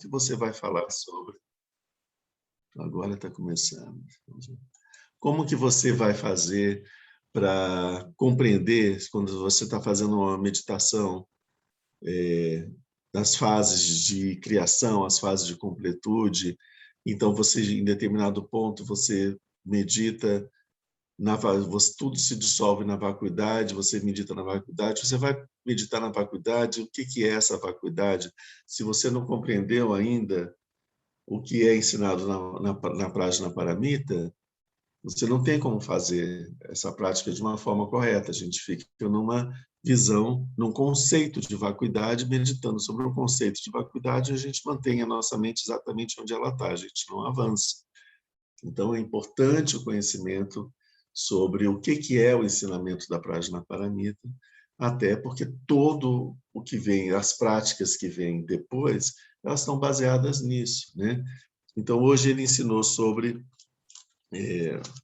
que você vai falar sobre... Agora está começando. Como que você vai fazer para compreender, quando você está fazendo uma meditação, das fases de criação, as fases de completude? Então, você, em determinado ponto, você medita, tudo se dissolve na vacuidade, você medita na vacuidade, você vai meditar na vacuidade. O que é essa vacuidade? Se você não compreendeu ainda o que é ensinado na Prajnaparamita, você não tem como fazer essa prática de uma forma correta. A gente fica numa visão, num conceito de vacuidade, meditando sobre um conceito de vacuidade, a gente mantém a nossa mente exatamente onde ela está, a gente não avança. Então, é importante o conhecimento sobre o que é o ensinamento da Prajnaparamita, até porque todo o que vem, as práticas que vêm depois, elas estão baseadas nisso, né? Então, hoje ele ensinou sobre,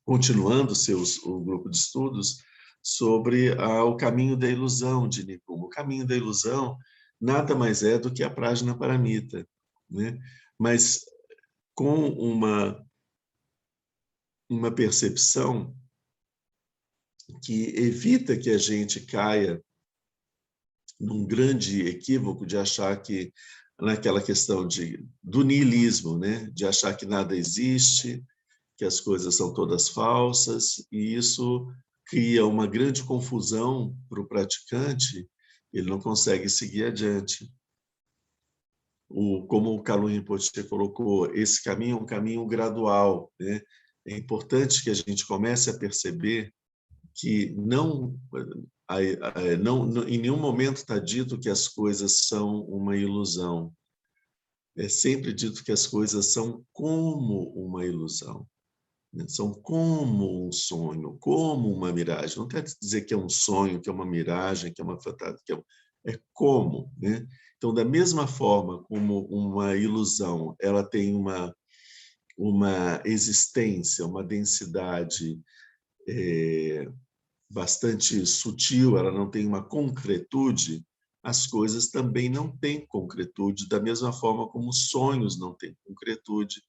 continuando o grupo de estudos, sobre o caminho da ilusão de Nipuma. O caminho da ilusão nada mais é do que a Prajnaparamita, né? Mas com uma percepção que evita que a gente caia num grande equívoco de achar que, naquela questão do niilismo, né? De achar que nada existe, que as coisas são todas falsas, e isso cria uma grande confusão para o praticante, ele não consegue seguir adiante. Como o Kalu Rinpoche colocou, esse caminho é um caminho gradual, né? É importante que a gente comece a perceber que em nenhum momento está dito que as coisas são uma ilusão. É sempre dito que as coisas são como uma ilusão, né? São como um sonho, como uma miragem. Não quer dizer que é um sonho, que é uma miragem, que é uma fantasia, é como, né? Então, da mesma forma como uma ilusão, ela tem uma existência, uma densidade bastante sutil, ela não tem uma concretude, as coisas também não têm concretude, da mesma forma como os sonhos não têm concretude,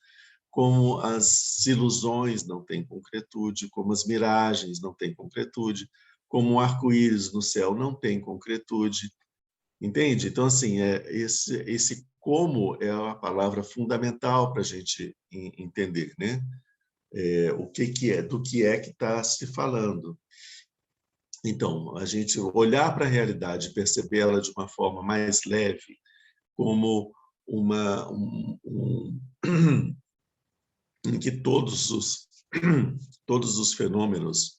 como as ilusões não têm concretude, como as miragens não têm concretude, como o arco-íris no céu não tem concretude, entende? Então, assim, esse como é a palavra fundamental para a gente entender, né? O que é, do que está se falando. Então, a gente olhar para a realidade e perceber ela de uma forma mais leve, como em que todos os fenômenos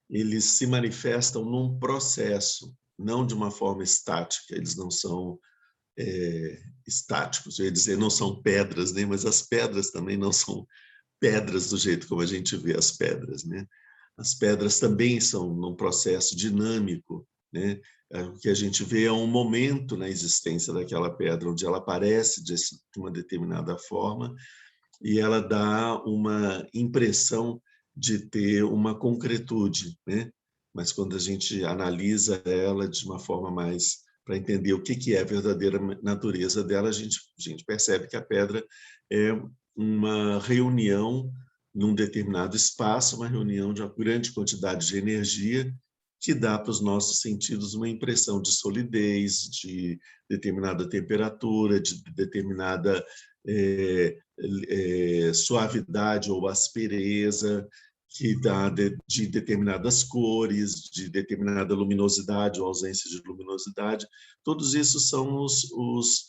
eles se manifestam num processo, não de uma forma estática. Eles não são estáticos, eu ia dizer, não são pedras, né? Mas as pedras também não são pedras do jeito como a gente vê as pedras, né? As pedras também são num processo dinâmico, né? O que a gente vê é um momento na existência daquela pedra, onde ela aparece de uma determinada forma e ela dá uma impressão de ter uma concretude, né? Mas quando a gente analisa ela de uma forma mais para entender o que é a verdadeira natureza dela, a gente percebe que a pedra é uma reunião num determinado espaço, uma reunião de uma grande quantidade de energia que dá para os nossos sentidos uma impressão de solidez, de determinada temperatura, de determinada suavidade ou aspereza, que dá de determinadas cores, de determinada luminosidade ou ausência de luminosidade. Todos isso são os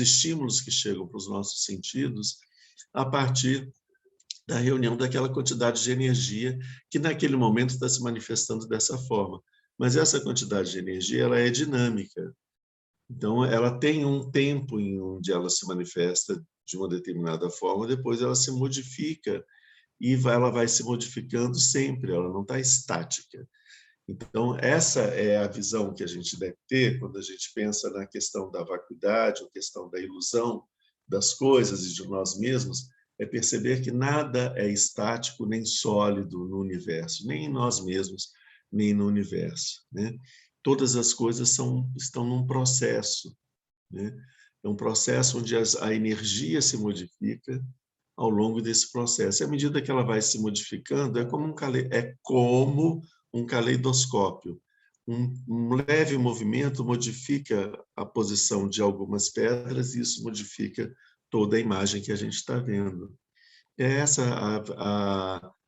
estímulos que chegam para os nossos sentidos a partir da reunião daquela quantidade de energia que naquele momento está se manifestando dessa forma. Mas essa quantidade de energia ela é dinâmica. Então, ela tem um tempo em onde ela se manifesta de uma determinada forma, depois ela se modifica e ela vai se modificando sempre, ela não está estática. Então, essa é a visão que a gente deve ter quando a gente pensa na questão da vacuidade, a questão da ilusão das coisas e de nós mesmos, é perceber que nada é estático nem sólido no universo, nem em nós mesmos, nem no universo, né? todas as coisas estão num processo, né? É um processo onde a energia se modifica ao longo desse processo. E à medida que ela vai se modificando, é como um caleidoscópio. Um leve movimento modifica a posição de algumas pedras e isso modifica toda a imagem que a gente está vendo. É essa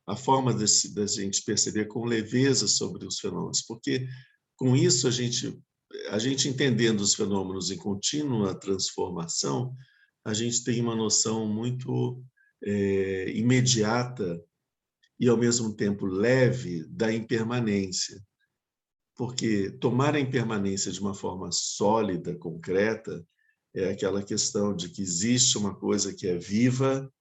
a forma da gente perceber com leveza sobre os fenômenos, porque com isso a gente entendendo os fenômenos em contínua transformação, a gente tem uma noção muito imediata e, ao mesmo tempo, leve da impermanência. Porque tomar a impermanência de uma forma sólida, concreta, é aquela questão de que existe uma coisa que é viva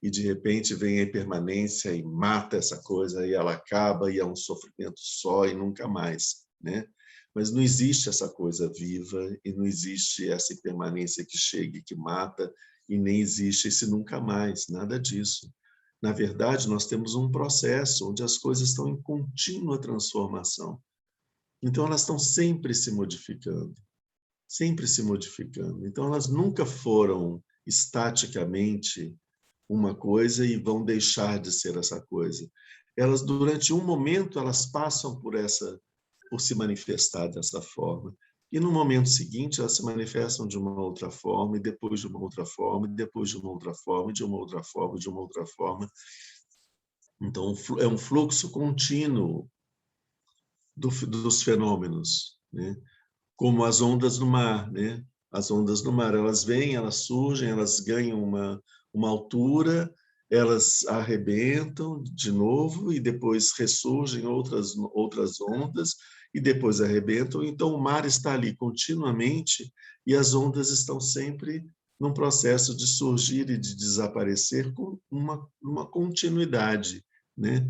e, de repente, vem a impermanência e mata essa coisa, e ela acaba, e é um sofrimento só e nunca mais, né? Mas não existe essa coisa viva e não existe essa impermanência que chega e que mata e nem existe esse nunca mais, nada disso. Na verdade, nós temos um processo onde as coisas estão em contínua transformação. Então, elas estão sempre se modificando, sempre se modificando. Então, elas nunca foram estaticamente uma coisa e vão deixar de ser essa coisa. Elas, durante um momento, elas passam por se manifestar dessa forma. E no momento seguinte, elas se manifestam de uma outra forma, e depois de uma outra forma, e depois de uma outra forma, e de uma outra forma, e de uma outra forma. Então, é um fluxo contínuo dos fenômenos, né? Como as ondas no mar, né? As ondas no mar, elas vêm, elas surgem, elas ganham uma altura, elas arrebentam de novo e depois ressurgem outras ondas e depois arrebentam. Então, o mar está ali continuamente e as ondas estão sempre num processo de surgir e de desaparecer com uma continuidade, né?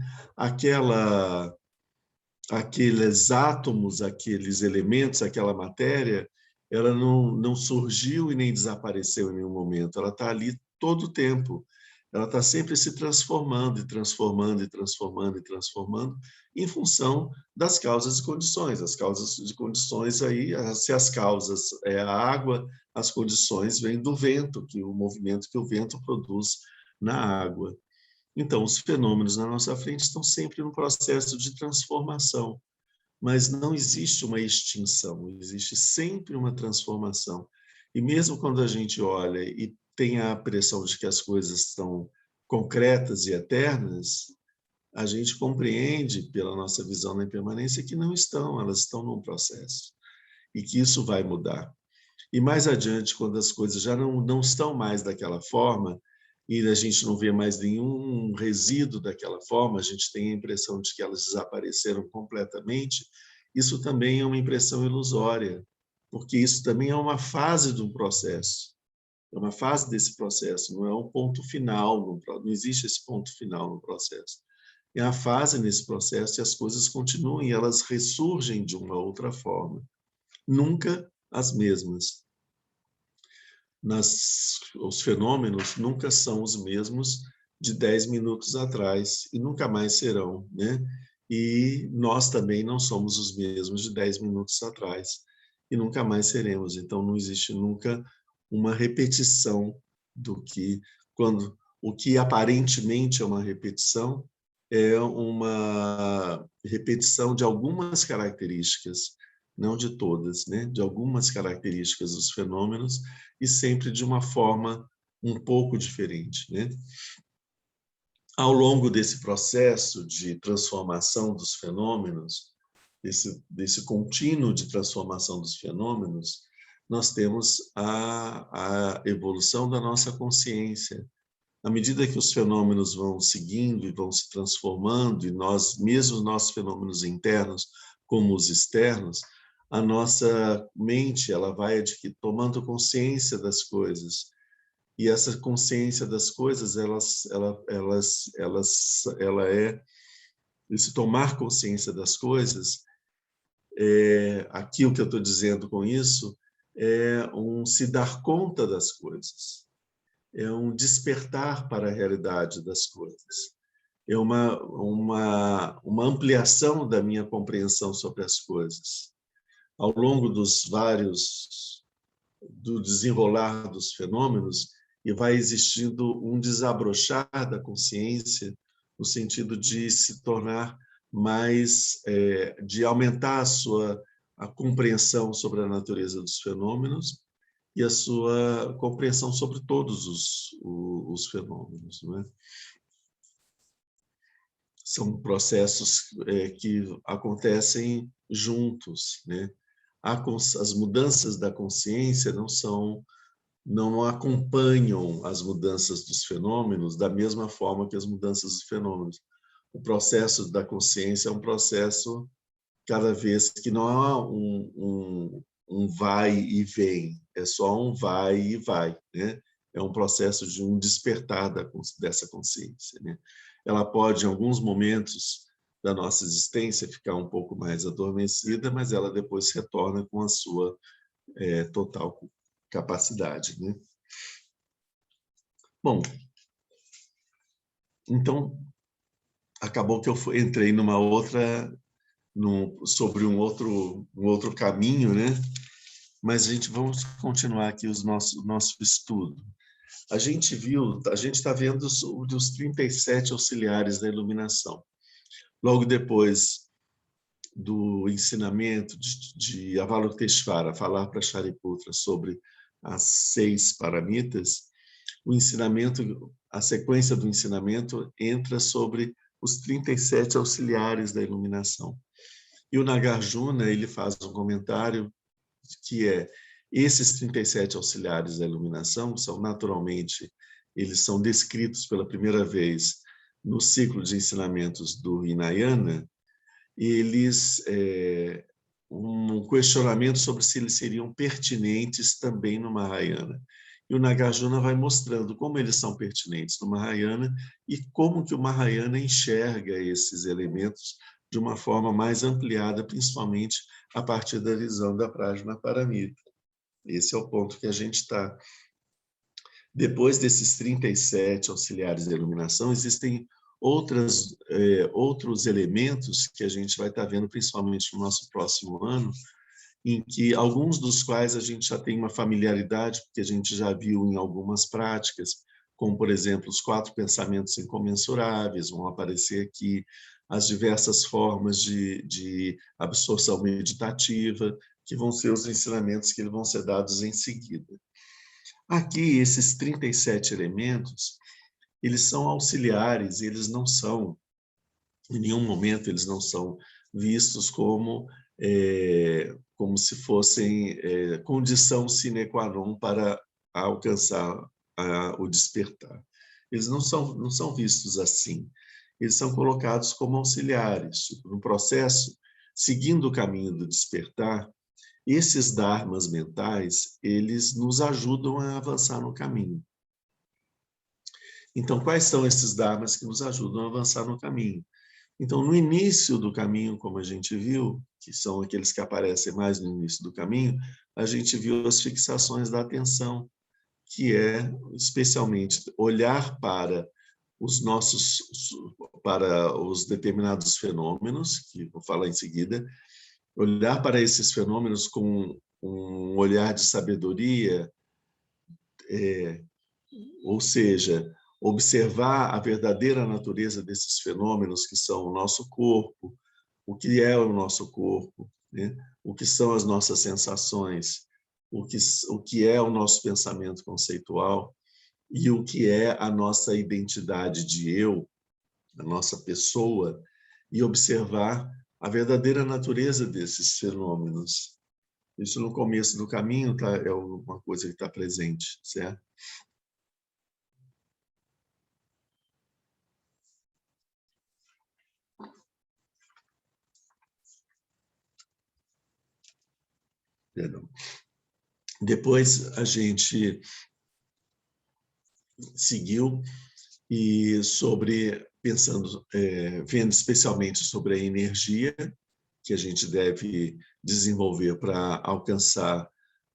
Aqueles átomos, aqueles elementos, aquela matéria, ela não surgiu e nem desapareceu em nenhum momento. Ela está ali todo o tempo. Ela está sempre se transformando e transformando e transformando e transformando em função das causas e condições. As causas e condições aí, se as causas é a água, as condições vêm do vento, que o movimento que o vento produz na água. Então, os fenômenos na nossa frente estão sempre no processo de transformação, mas não existe uma extinção, existe sempre uma transformação. E mesmo quando a gente olha e tem a impressão de que as coisas estão concretas e eternas, a gente compreende, pela nossa visão da impermanência, que não estão, elas estão num processo e que isso vai mudar. E mais adiante, quando as coisas já não estão mais daquela forma, e a gente não vê mais nenhum resíduo daquela forma, a gente tem a impressão de que elas desapareceram completamente, isso também é uma impressão ilusória, porque isso também é uma fase de um processo, é uma fase desse processo, não é um ponto final, não existe esse ponto final no processo. É a fase nesse processo e as coisas continuam e elas ressurgem de uma outra forma, nunca as mesmas. Os fenômenos nunca são os mesmos de 10 minutos atrás e nunca mais serão, né? E nós também não somos os mesmos de 10 minutos atrás e nunca mais seremos. Então não existe nunca uma repetição do que quando o que aparentemente é uma repetição é uma repetição de algumas características, não de todas, né? De algumas características dos fenômenos e sempre de uma forma um pouco diferente, né? Ao longo desse processo de transformação dos fenômenos, desse contínuo de transformação dos fenômenos, nós temos a evolução da nossa consciência. À medida que os fenômenos vão seguindo e vão se transformando, e nós, mesmo os nossos fenômenos internos, como os externos, a nossa mente ela vai tomando consciência das coisas. E essa consciência das coisas, ela é esse tomar consciência das coisas. Aqui o que eu estou dizendo com isso é um se dar conta das coisas, é um despertar para a realidade das coisas, é uma ampliação da minha compreensão sobre as coisas. ao longo do desenrolar dos fenômenos, e vai existindo um desabrochar da consciência no sentido de se tornar mais, de aumentar a compreensão sobre a natureza dos fenômenos e a sua compreensão sobre todos os fenômenos, não é? São processos que acontecem juntos, né? As mudanças da consciência não acompanham as mudanças dos fenômenos da mesma forma que as mudanças dos fenômenos. O processo da consciência é um processo cada vez que não há um vai e vem, é só um vai e vai, né? É um processo de um despertar dessa consciência, né? Ela pode, em alguns momentos da nossa existência, ficar um pouco mais adormecida, mas ela depois retorna com a sua total capacidade, né? Bom, então acabou que eu entrei sobre um outro caminho, né? Mas vamos continuar aqui o nosso estudo. A gente está vendo os 37 auxiliares da iluminação. Logo depois do ensinamento de Avalokiteshvara falar para Shariputra sobre as 6 paramitas, a sequência do ensinamento entra sobre os 37 auxiliares da iluminação. E o Nagarjuna, ele faz um comentário que esses 37 auxiliares da iluminação eles são descritos pela primeira vez no ciclo de ensinamentos do Hinayana, um questionamento sobre se eles seriam pertinentes também no Mahayana. E o Nagarjuna vai mostrando como eles são pertinentes no Mahayana e como que o Mahayana enxerga esses elementos de uma forma mais ampliada, principalmente a partir da visão da Prajna Paramita. Esse é o ponto que a gente está. Depois desses 37 auxiliares da iluminação, existem outros elementos que a gente vai estar vendo, principalmente no nosso próximo ano, em que alguns dos quais a gente já tem uma familiaridade, porque a gente já viu em algumas práticas, como, por exemplo, os 4 pensamentos incomensuráveis vão aparecer aqui, as diversas formas de absorção meditativa, que vão ser os ensinamentos que vão ser dados em seguida. Aqui, esses 37 elementos, eles são auxiliares, eles não são, em nenhum momento, eles não são vistos como se fossem condição sine qua non para alcançar o despertar. Eles não são vistos assim. Eles são colocados como auxiliares. No processo, seguindo o caminho do despertar, esses dharmas mentais, eles nos ajudam a avançar no caminho. Então, quais são esses dharmas que nos ajudam a avançar no caminho? Então, no início do caminho, como a gente viu, que são aqueles que aparecem mais no início do caminho, a gente viu as fixações da atenção, que é especialmente olhar para os determinados fenômenos, que vou falar em seguida, olhar para esses fenômenos com um olhar de sabedoria, ou seja, observar a verdadeira natureza desses fenômenos que são o nosso corpo, o que é o nosso corpo, né? O que são as nossas sensações, o que é o nosso pensamento conceitual e o que é a nossa identidade de eu, a nossa pessoa, e observar a verdadeira natureza desses fenômenos. Isso no começo do caminho é uma coisa que está presente, certo? Perdão. Depois a gente seguiu e vendo especialmente sobre a energia que a gente deve desenvolver para alcançar,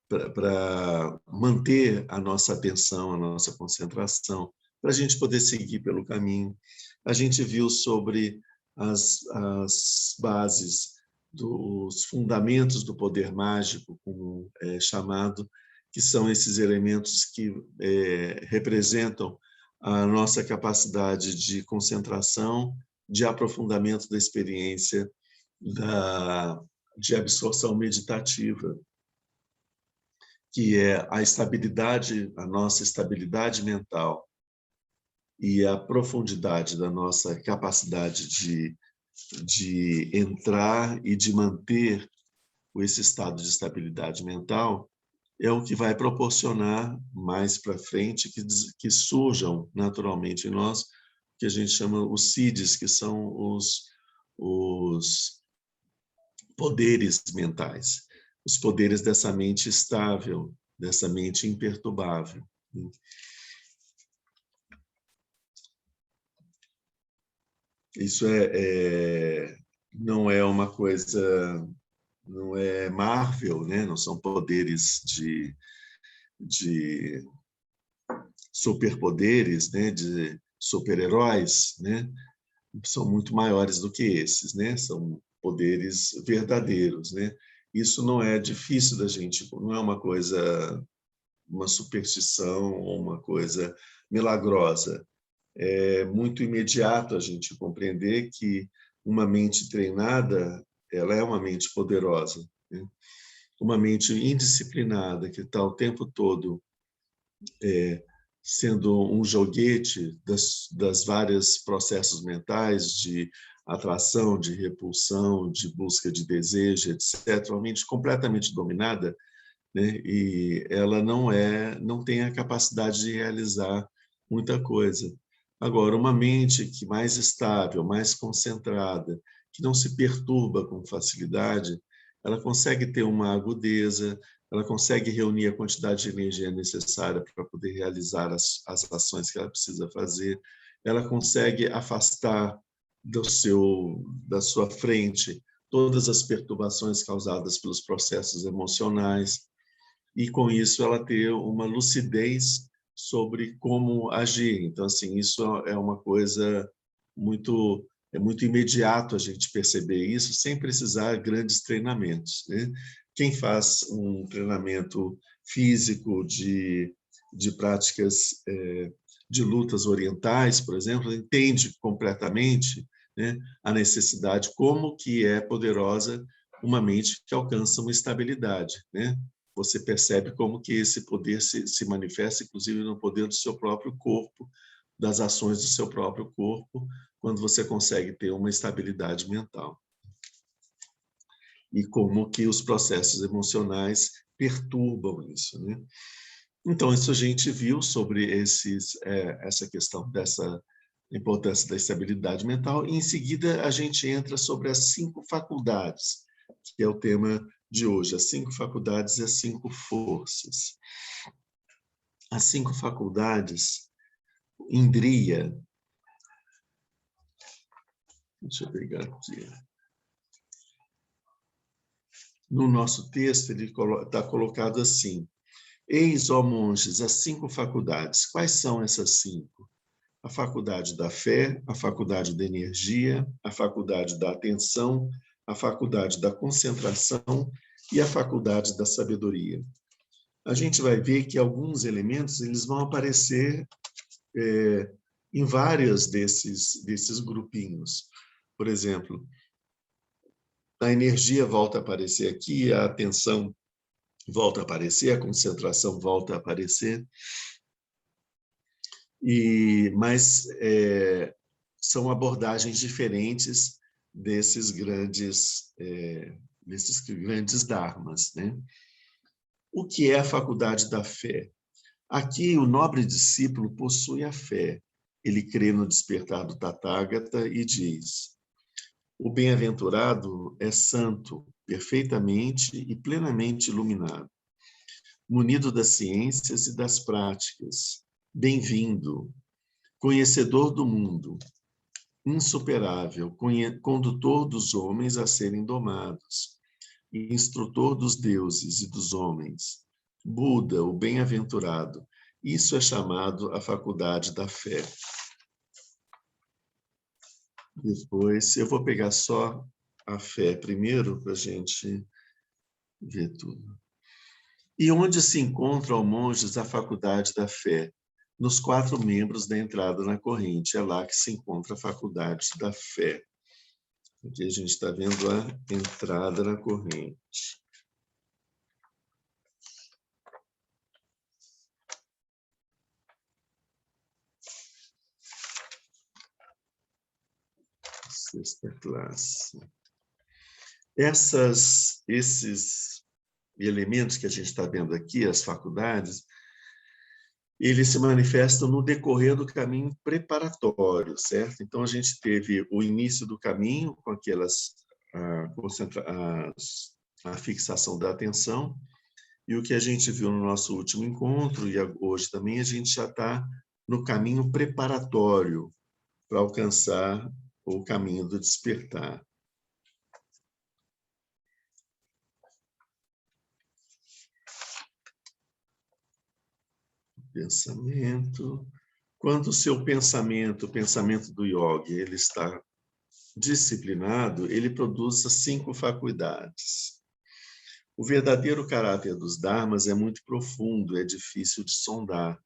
para manter a nossa atenção, a nossa concentração, para a gente poder seguir pelo caminho. A gente viu sobre as bases dos fundamentos do poder mágico, como é chamado, que são esses elementos que representam a nossa capacidade de concentração, de aprofundamento da experiência, de absorção meditativa, que é a estabilidade, a nossa estabilidade mental e a profundidade da nossa capacidade de entrar e de manter esse estado de estabilidade mental, é o que vai proporcionar mais para frente que surjam naturalmente em nós, que a gente chama os CIDs, que são os poderes mentais, os poderes dessa mente estável, dessa mente imperturbável. Isso não é uma coisa, não é Marvel, né? Não são poderes de superpoderes, né? De super-heróis, né? São muito maiores do que esses, né? São poderes verdadeiros, né? Isso não é difícil da gente, não é uma coisa, uma superstição ou uma coisa milagrosa. É muito imediato a gente compreender que uma mente treinada, ela é uma mente poderosa, né? Uma mente indisciplinada, que está o tempo todo sendo um joguete das vários processos mentais de atração, de repulsão, de busca de desejo, etc., uma mente completamente dominada, né? E ela não tem a capacidade de realizar muita coisa. Agora, uma mente que mais estável, mais concentrada, que não se perturba com facilidade, ela consegue ter uma agudeza, ela consegue reunir a quantidade de energia necessária para poder realizar as ações que ela precisa fazer, ela consegue afastar da sua frente todas as perturbações causadas pelos processos emocionais, e com isso ela ter uma lucidez sobre como agir. Então, assim, isso é uma coisa muito imediato a gente perceber isso, sem precisar de grandes treinamentos, né? Quem faz um treinamento físico de práticas de lutas orientais, por exemplo, entende completamente, né, a necessidade, como que é poderosa uma mente que alcança uma estabilidade, né? Você percebe como que esse poder se manifesta, inclusive, no poder do seu próprio corpo, das ações do seu próprio corpo, quando você consegue ter uma estabilidade mental. E como que os processos emocionais perturbam isso, né? Então, isso a gente viu sobre essa questão dessa importância da estabilidade mental, e em seguida a gente entra sobre as 5 faculdades, que é o tema de hoje, as 5 faculdades e as 5 forças. As 5 faculdades, Indriya, deixa eu pegar aqui. No nosso texto, ele está colocado assim: eis, ó monges, as 5 faculdades. Quais são essas 5? A faculdade da fé, a faculdade da energia, a faculdade da atenção, a faculdade da concentração e a faculdade da sabedoria. A gente vai ver que alguns elementos eles vão aparecer em vários desses grupinhos. Por exemplo, a energia volta a aparecer aqui, a atenção volta a aparecer, a concentração volta a aparecer. Mas são abordagens diferentes desses grandes dharmas, né? O que é a faculdade da fé? Aqui, o nobre discípulo possui a fé. Ele crê no despertar do Tathagata e diz: o bem-aventurado é santo, perfeitamente e plenamente iluminado, munido das ciências e das práticas, bem-vindo, conhecedor do mundo, insuperável, condutor dos homens a serem domados, instrutor dos deuses e dos homens, Buda, o bem-aventurado. Isso é chamado a faculdade da fé. Depois, eu vou pegar só a fé primeiro, para a gente ver tudo. E onde se encontra, ó monges, a faculdade da fé? Nos 4 membros da entrada na corrente. É lá que se encontra a faculdade da fé. Aqui a gente está vendo a entrada na corrente. Sexta classe. Esses elementos que a gente está vendo aqui, as faculdades, eles se manifestam no decorrer do caminho preparatório, certo? Então, a gente teve o início do caminho com aquelas a fixação da atenção, e o que a gente viu no nosso último encontro, e hoje também, a gente já está no caminho preparatório para alcançar o caminho do despertar. Pensamento. Quando o seu pensamento, o pensamento do yogi, ele está disciplinado, ele produz as 5 faculdades. O verdadeiro caráter dos dharmas é muito profundo, é difícil de sondar,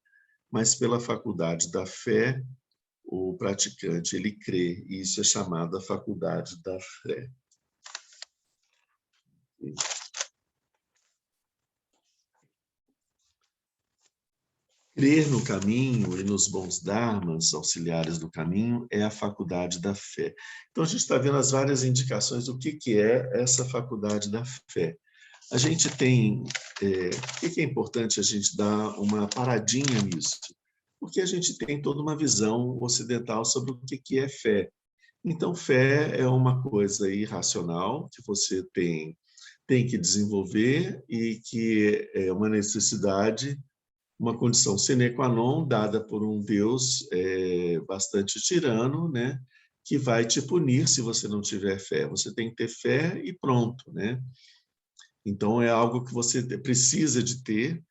mas pela faculdade da fé, o praticante ele crê, e isso é chamado a faculdade da fé. Crer no caminho e nos bons dharmas, auxiliares do caminho, é a faculdade da fé. Então, a gente está vendo as várias indicações do que é essa faculdade da fé. A gente tem... por que é importante a gente dar uma paradinha nisso? Porque a gente tem toda uma visão ocidental sobre o que é fé. Então, fé é uma coisa irracional que você tem que desenvolver e que é uma necessidade, uma condição sine qua non dada por um Deus bastante tirano, né, que vai te punir se você não tiver fé. Você tem que ter fé e pronto, né? Então é algo que você precisa de ter,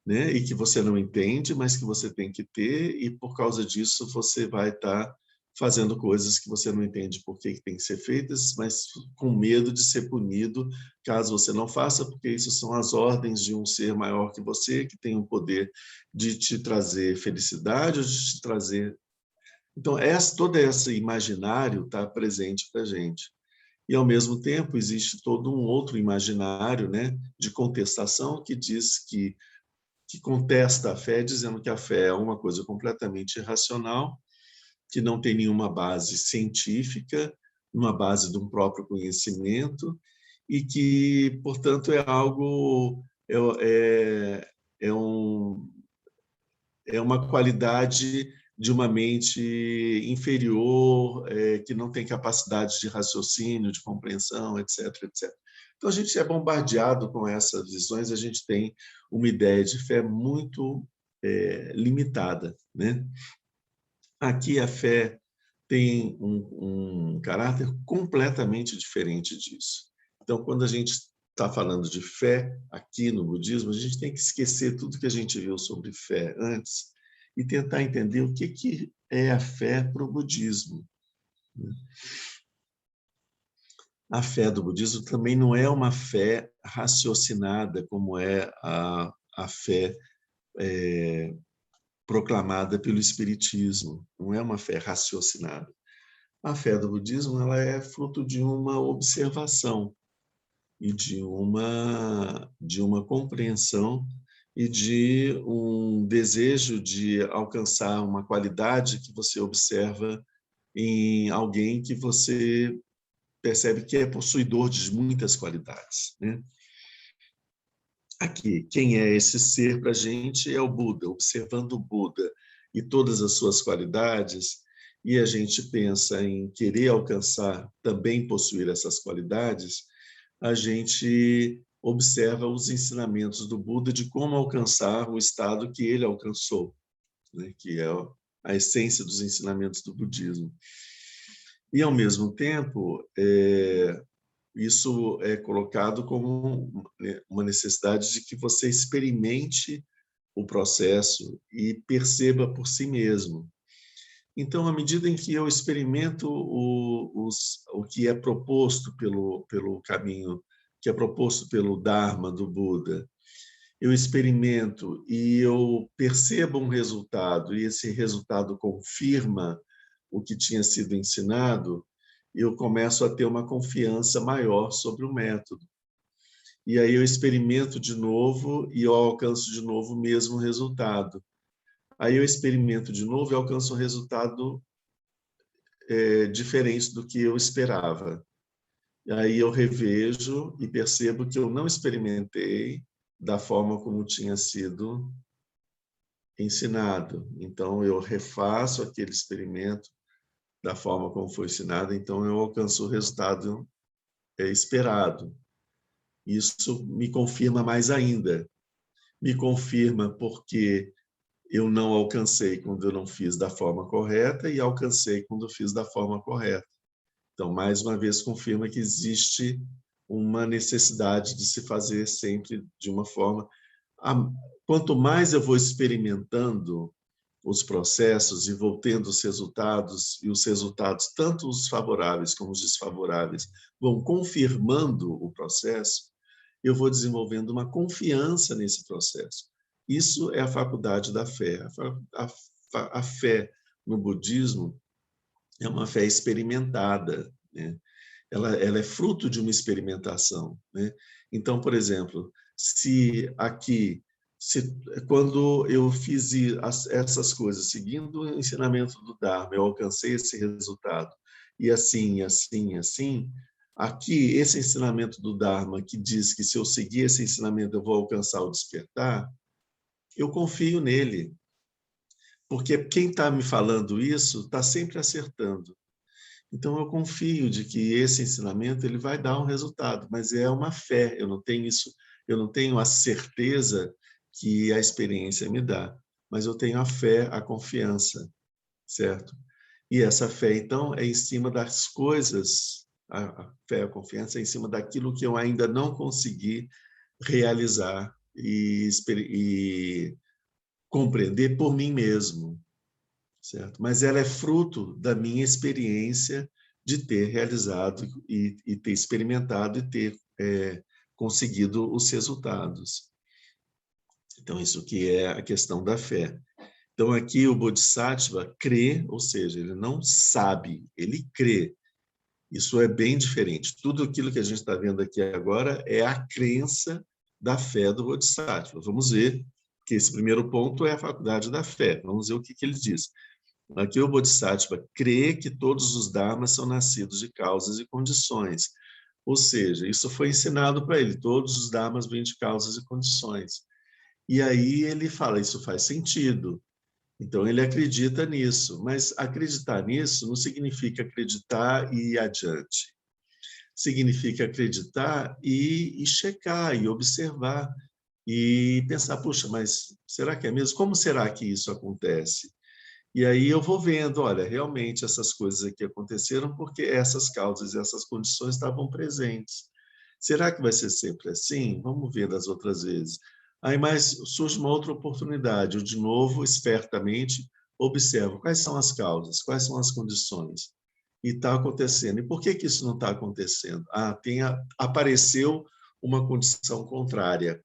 né, e que você não entende, mas que você tem que ter, e por causa disso você vai estar fazendo coisas que você não entende por que tem que ser feitas, mas com medo de ser punido caso você não faça, porque isso são as ordens de um ser maior que você, que tem o poder de te trazer felicidade ou de te trazer... Então, todo esse imaginário está presente para a gente. E, ao mesmo tempo, existe todo um outro imaginário, né, de contestação que diz que contesta a fé, dizendo que a fé é uma coisa completamente irracional, que não tem nenhuma base científica, uma base de um próprio conhecimento, e que, portanto, é algo, é uma qualidade de uma mente inferior, que não tem capacidade de raciocínio, de compreensão, etc, etc. Então, a gente é bombardeado com essas visões, a gente tem uma ideia de fé muito limitada, né? Aqui a fé tem um caráter completamente diferente disso. Então, quando a gente está falando de fé aqui no budismo, a gente tem que esquecer tudo que a gente viu sobre fé antes e tentar entender o que é a fé para o budismo. A fé do budismo também não é uma fé raciocinada, como é a fé proclamada pelo Espiritismo. Não é uma fé raciocinada. A fé do budismo ela é fruto de uma observação e de uma compreensão e de um desejo de alcançar uma qualidade que você observa em alguém que você percebe que é possuidor de muitas qualidades, né? Aqui, quem é esse ser para a gente é o Buda, observando o Buda e todas as suas qualidades, e a gente pensa em querer alcançar, também possuir essas qualidades, a gente observa os ensinamentos do Buda de como alcançar o estado que ele alcançou, né? Que é a essência dos ensinamentos do budismo. E, ao mesmo tempo, isso é colocado como uma necessidade de que você experimente o processo e perceba por si mesmo. Então, à medida em que eu experimento o que é proposto pelo caminho, que é proposto pelo Dharma do Buda, eu experimento e eu percebo um resultado, e esse resultado confirma o que tinha sido ensinado, eu começo a ter uma confiança maior sobre o método. E aí eu experimento de novo e eu alcanço de novo o mesmo resultado. Aí eu experimento de novo e alcanço um resultado diferente do que eu esperava. E aí eu revejo e percebo que eu não experimentei da forma como tinha sido ensinado. Então eu refaço aquele experimento da forma como foi ensinado, então eu alcanço o resultado esperado. Isso me confirma mais ainda. Me confirma porque eu não alcancei quando eu não fiz da forma correta e alcancei quando eu fiz da forma correta. Então, mais uma vez, confirma que existe uma necessidade de se fazer sempre de uma forma. Quanto mais eu vou experimentando os processos e vou tendo os resultados, e os resultados, tanto os favoráveis como os desfavoráveis, vão confirmando o processo, eu vou desenvolvendo uma confiança nesse processo. Isso é a faculdade da fé. A fé no budismo é uma fé experimentada, né? Ela é fruto de uma experimentação, né? Então, por exemplo, se aqui, quando eu fiz essas coisas, seguindo o ensinamento do Dharma, eu alcancei esse resultado, e assim, assim, assim, aqui, esse ensinamento do Dharma, que diz que se eu seguir esse ensinamento eu vou alcançar o despertar, eu confio nele, porque quem está me falando isso está sempre acertando. Então eu confio de que esse ensinamento ele vai dar um resultado, mas é uma fé, eu não tenho isso, eu não tenho a certeza que a experiência me dá, mas eu tenho a fé, a confiança, certo? E essa fé então é em cima das coisas, a fé, a confiança é em cima daquilo que eu ainda não consegui realizar e compreender por mim mesmo, certo? Mas ela é fruto da minha experiência de ter realizado e ter experimentado e ter conseguido os resultados. Então, isso que é a questão da fé. Então, aqui o Bodhisattva crê, ou seja, ele não sabe, ele crê. Isso é bem diferente. Tudo aquilo que a gente está vendo aqui agora é a crença da fé do Bodhisattva. Vamos ver que esse primeiro ponto é a faculdade da fé. Vamos ver o que ele diz. Aqui o Bodhisattva crê que todos os dharmas são nascidos de causas e condições. Ou seja, isso foi ensinado para ele, todos os dharmas vêm de causas e condições. E aí ele fala, isso faz sentido. Então ele acredita nisso, mas acreditar nisso não significa acreditar e ir adiante. Significa acreditar e checar, e observar, e pensar, puxa, mas será que é mesmo? Como será que isso acontece? E aí eu vou vendo, olha, realmente essas coisas aqui aconteceram porque essas causas e essas condições estavam presentes. Será que vai ser sempre assim? Vamos ver das outras vezes. Aí mais surge uma outra oportunidade. Eu, de novo, espertamente, observo quais são as causas, quais são as condições. E está acontecendo. E por que isso não está acontecendo? Apareceu uma condição contrária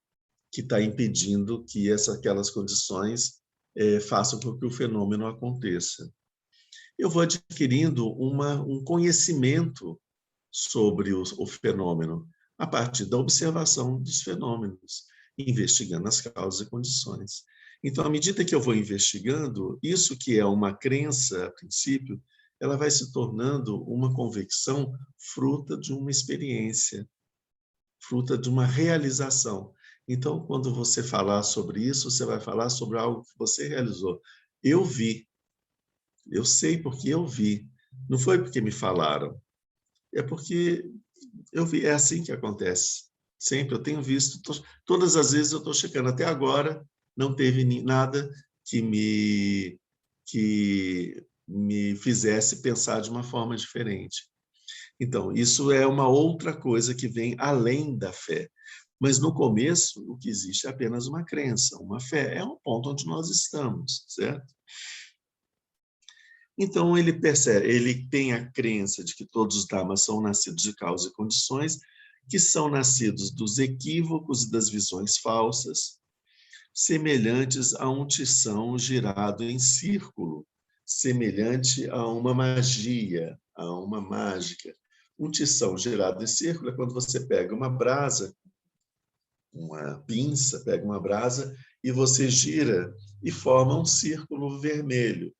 que está impedindo que aquelas condições façam com que o fenômeno aconteça. Eu vou adquirindo um conhecimento sobre o fenômeno a partir da observação dos fenômenos, investigando as causas e condições. Então, à medida que eu vou investigando, isso que é uma crença, a princípio, ela vai se tornando uma convicção fruta de uma experiência, fruta de uma realização. Então, quando você falar sobre isso, você vai falar sobre algo que você realizou. Eu vi, eu sei porque eu vi. Não foi porque me falaram, é porque eu vi. É assim que acontece. Sempre eu tenho visto, todas as vezes eu estou checando. Até agora não teve nada que me fizesse pensar de uma forma diferente. Então, isso é uma outra coisa que vem além da fé. Mas no começo, o que existe é apenas uma crença, uma fé. É um ponto onde nós estamos, certo? Então, ele percebe, ele tem a crença de que todos os dharmas são nascidos de causa e condições, que são nascidos dos equívocos e das visões falsas, semelhantes a um tição girado em círculo, semelhante a uma magia, a uma mágica. Um tição girado em círculo é quando você pega uma brasa, uma pinça, pega uma brasa e você gira e forma um círculo vermelho.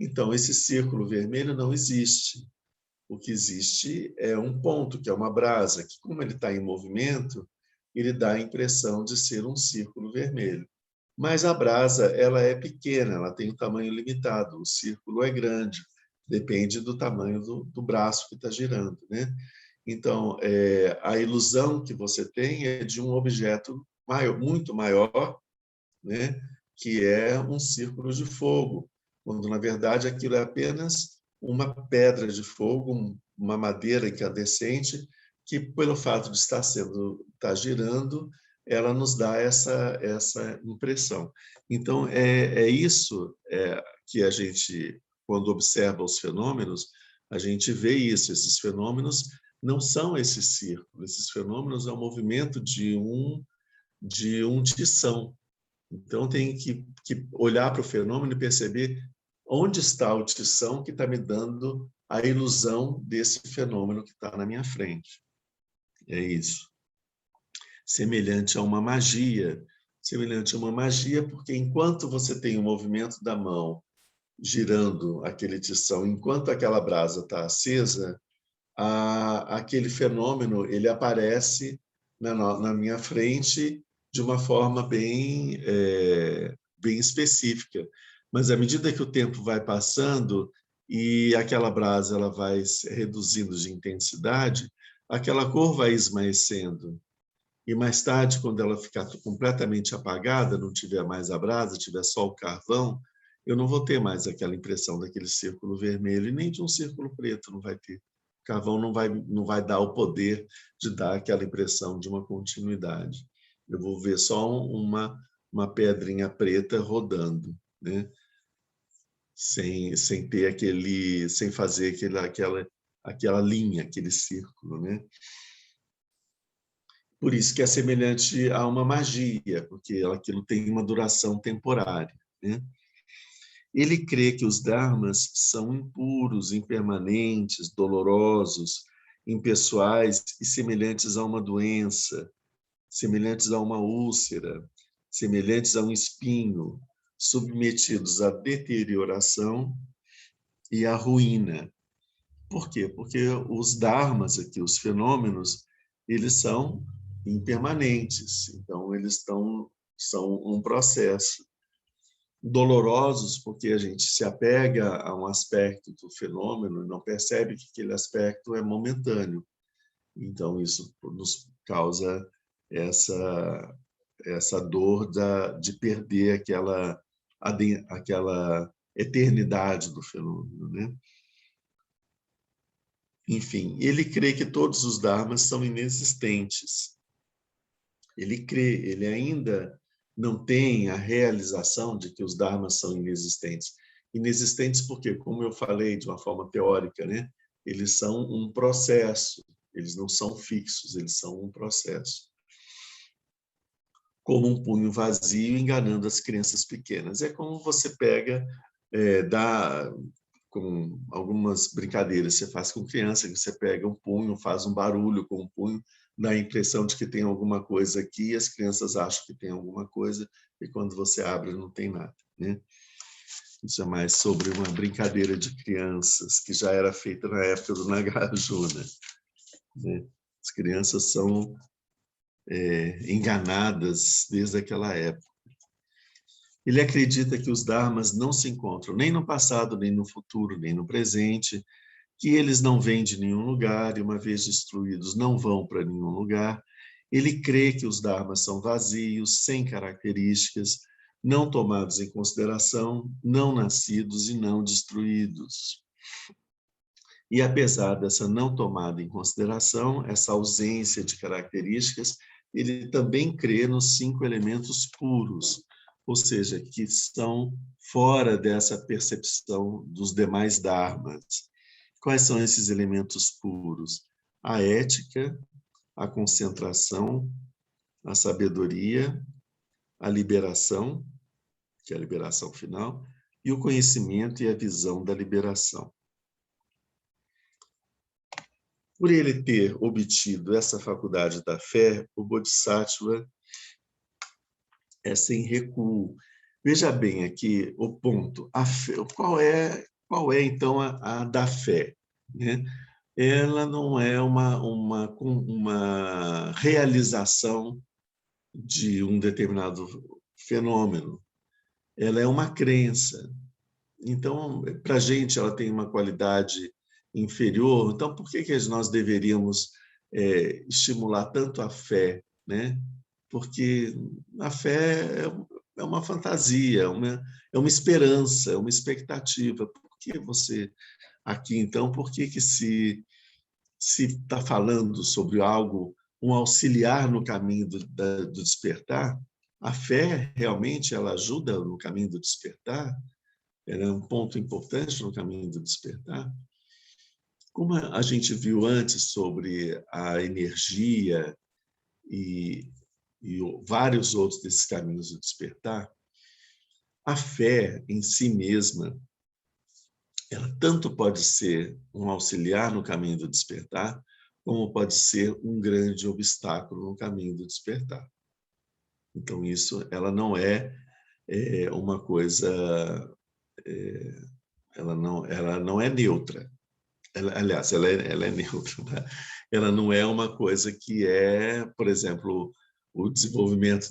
Então, esse círculo vermelho não existe. O que existe é um ponto, que é uma brasa, que, como ele está em movimento, ele dá a impressão de ser um círculo vermelho. Mas a brasa, ela é pequena, ela tem um tamanho limitado, o círculo é grande, depende do tamanho do braço que está girando, né? Então, a ilusão que você tem é de um objeto maior, muito maior, né? Que é um círculo de fogo, quando, na verdade, aquilo é apenas uma pedra de fogo, uma madeira incandescente, que, pelo fato de estar girando, ela nos dá essa impressão. Então, é isso que a gente, quando observa os fenômenos, a gente vê isso. Esses fenômenos não são esse círculo, esses fenômenos é o movimento de um tição. Então, tem que olhar para o fenômeno e perceber onde está o tição que está me dando a ilusão desse fenômeno que está na minha frente. É isso. Semelhante a uma magia. Semelhante a uma magia, porque enquanto você tem o movimento da mão girando aquele tição, enquanto aquela brasa está acesa, aquele fenômeno ele aparece na minha frente de uma forma bem específica. Mas à medida que o tempo vai passando e aquela brasa ela vai se reduzindo de intensidade, aquela cor vai esmaecendo. E mais tarde, quando ela ficar completamente apagada, não tiver mais a brasa, tiver só o carvão, eu não vou ter mais aquela impressão daquele círculo vermelho e nem de um círculo preto não vai ter. O carvão não vai dar o poder de dar aquela impressão de uma continuidade. Eu vou ver só uma pedrinha preta rodando, né? Sem ter sem fazer aquela linha, aquele círculo, né? Por isso que é semelhante a uma magia, porque aquilo tem uma duração temporária, né? Ele crê que os dharmas são impuros, impermanentes, dolorosos, impessoais e semelhantes a uma doença, semelhantes a uma úlcera, semelhantes a um espinho, submetidos à deterioração e à ruína. Por quê? Porque os dharmas aqui, os fenômenos, eles são impermanentes, então eles são um processo. Dolorosos porque a gente se apega a um aspecto do fenômeno e não percebe que aquele aspecto é momentâneo. Então isso nos causa essa dor de perder aquela eternidade do fenômeno, né? Enfim, ele crê que todos os dharmas são inexistentes. Ele ainda não tem a realização de que os dharmas são inexistentes. Inexistentes porque, como eu falei de uma forma teórica, né, eles são um processo, eles não são fixos, eles são um processo. Como um punho vazio enganando as crianças pequenas. É como você pega, dá com algumas brincadeiras que você faz com criança, que você pega um punho, faz um barulho com o punho, dá a impressão de que tem alguma coisa aqui, as crianças acham que tem alguma coisa, e quando você abre não tem nada, né? Isso é mais sobre uma brincadeira de crianças, que já era feita na época do Nagarjuna, né? As crianças são enganadas desde aquela época. Ele acredita que os dharmas não se encontram nem no passado, nem no futuro, nem no presente, que eles não vêm de nenhum lugar e, uma vez destruídos, não vão para nenhum lugar. Ele crê que os dharmas são vazios, sem características, não tomados em consideração, não nascidos e não destruídos. E, apesar dessa não tomada em consideração, essa ausência de características, ele também crê nos 5 elementos puros, ou seja, que estão fora dessa percepção dos demais dharmas. Quais são esses elementos puros? A ética, a concentração, a sabedoria, a liberação, que é a liberação final, e o conhecimento e a visão da liberação. Por ele ter obtido essa faculdade da fé, o Bodhisattva é sem recuo. Veja bem aqui o ponto. A fé, qual é então a da fé? Né? Ela não é uma realização de um determinado fenômeno. Ela é uma crença. Então, para a gente, ela tem uma qualidade inferior. Então, por que nós deveríamos estimular tanto a fé, né? Porque a fé é uma fantasia, é uma esperança, é uma expectativa. Por que você aqui, então, por que se está falando sobre algo, um auxiliar no caminho do despertar? A fé realmente ela ajuda no caminho do despertar? Ela é um ponto importante no caminho do despertar? Como a gente viu antes sobre a energia e vários outros desses caminhos do despertar, a fé em si mesma, ela tanto pode ser um auxiliar no caminho do despertar, como pode ser um grande obstáculo no caminho do despertar. Então, isso, ela não é uma coisa, ela não é neutra. Aliás, ela é neutra. Né? Ela não é uma coisa que é, por exemplo, o desenvolvimento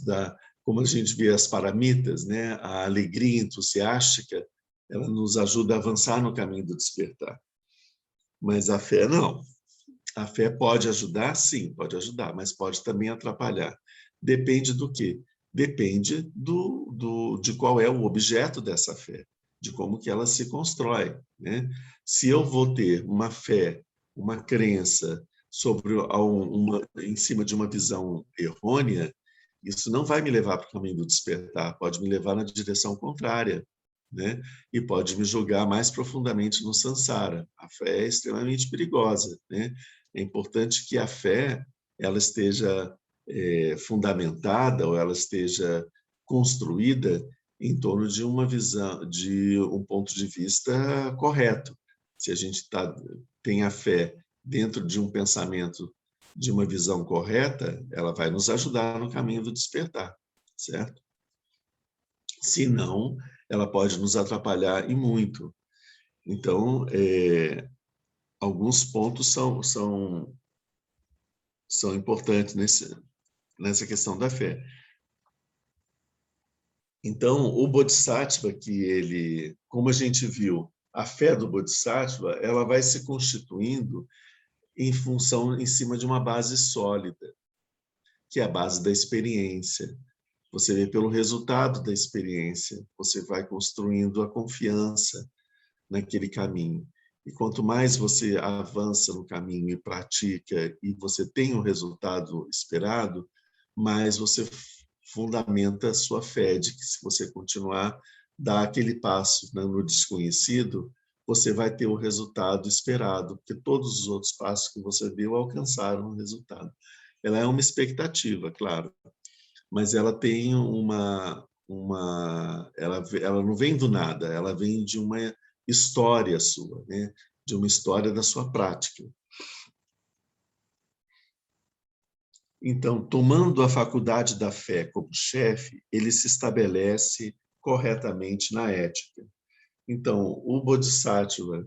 como a gente vê as paramitas, né? A alegria entusiástica, ela nos ajuda a avançar no caminho do despertar. Mas a fé não. A fé pode ajudar? Sim, pode ajudar, mas pode também atrapalhar. Depende do quê? Depende de qual é o objeto dessa fé, de como que ela se constrói. Né? Se eu vou ter uma fé, uma crença em cima de uma visão errônea, isso não vai me levar para o caminho do despertar, pode me levar na direção contrária. Né? E pode me jogar mais profundamente no samsara. A fé é extremamente perigosa. Né? É importante que a fé ela esteja fundamentada ou ela esteja construída em torno de uma visão, de um ponto de vista correto. Se a gente tem a fé dentro de um pensamento, de uma visão correta, ela vai nos ajudar no caminho do despertar, certo? Se não, ela pode nos atrapalhar e muito. Então, alguns pontos são importantes nessa questão da fé. Então, o Bodhisattva, como a gente viu, a fé do Bodhisattva, ela vai se constituindo em cima de uma base sólida, que é a base da experiência. Você vê pelo resultado da experiência, você vai construindo a confiança naquele caminho. E quanto mais você avança no caminho e pratica e você tem o resultado esperado, mais você fundamenta a sua fé de que se você continuar, dar aquele passo no desconhecido, você vai ter o resultado esperado, porque todos os outros passos que você deu alcançaram o resultado. Ela é uma expectativa, claro, mas ela tem ela não vem do nada, ela vem de uma história sua, né? De uma história da sua prática. Então, tomando a faculdade da fé como chefe, ele se estabelece corretamente na ética. Então, o Bodhisattva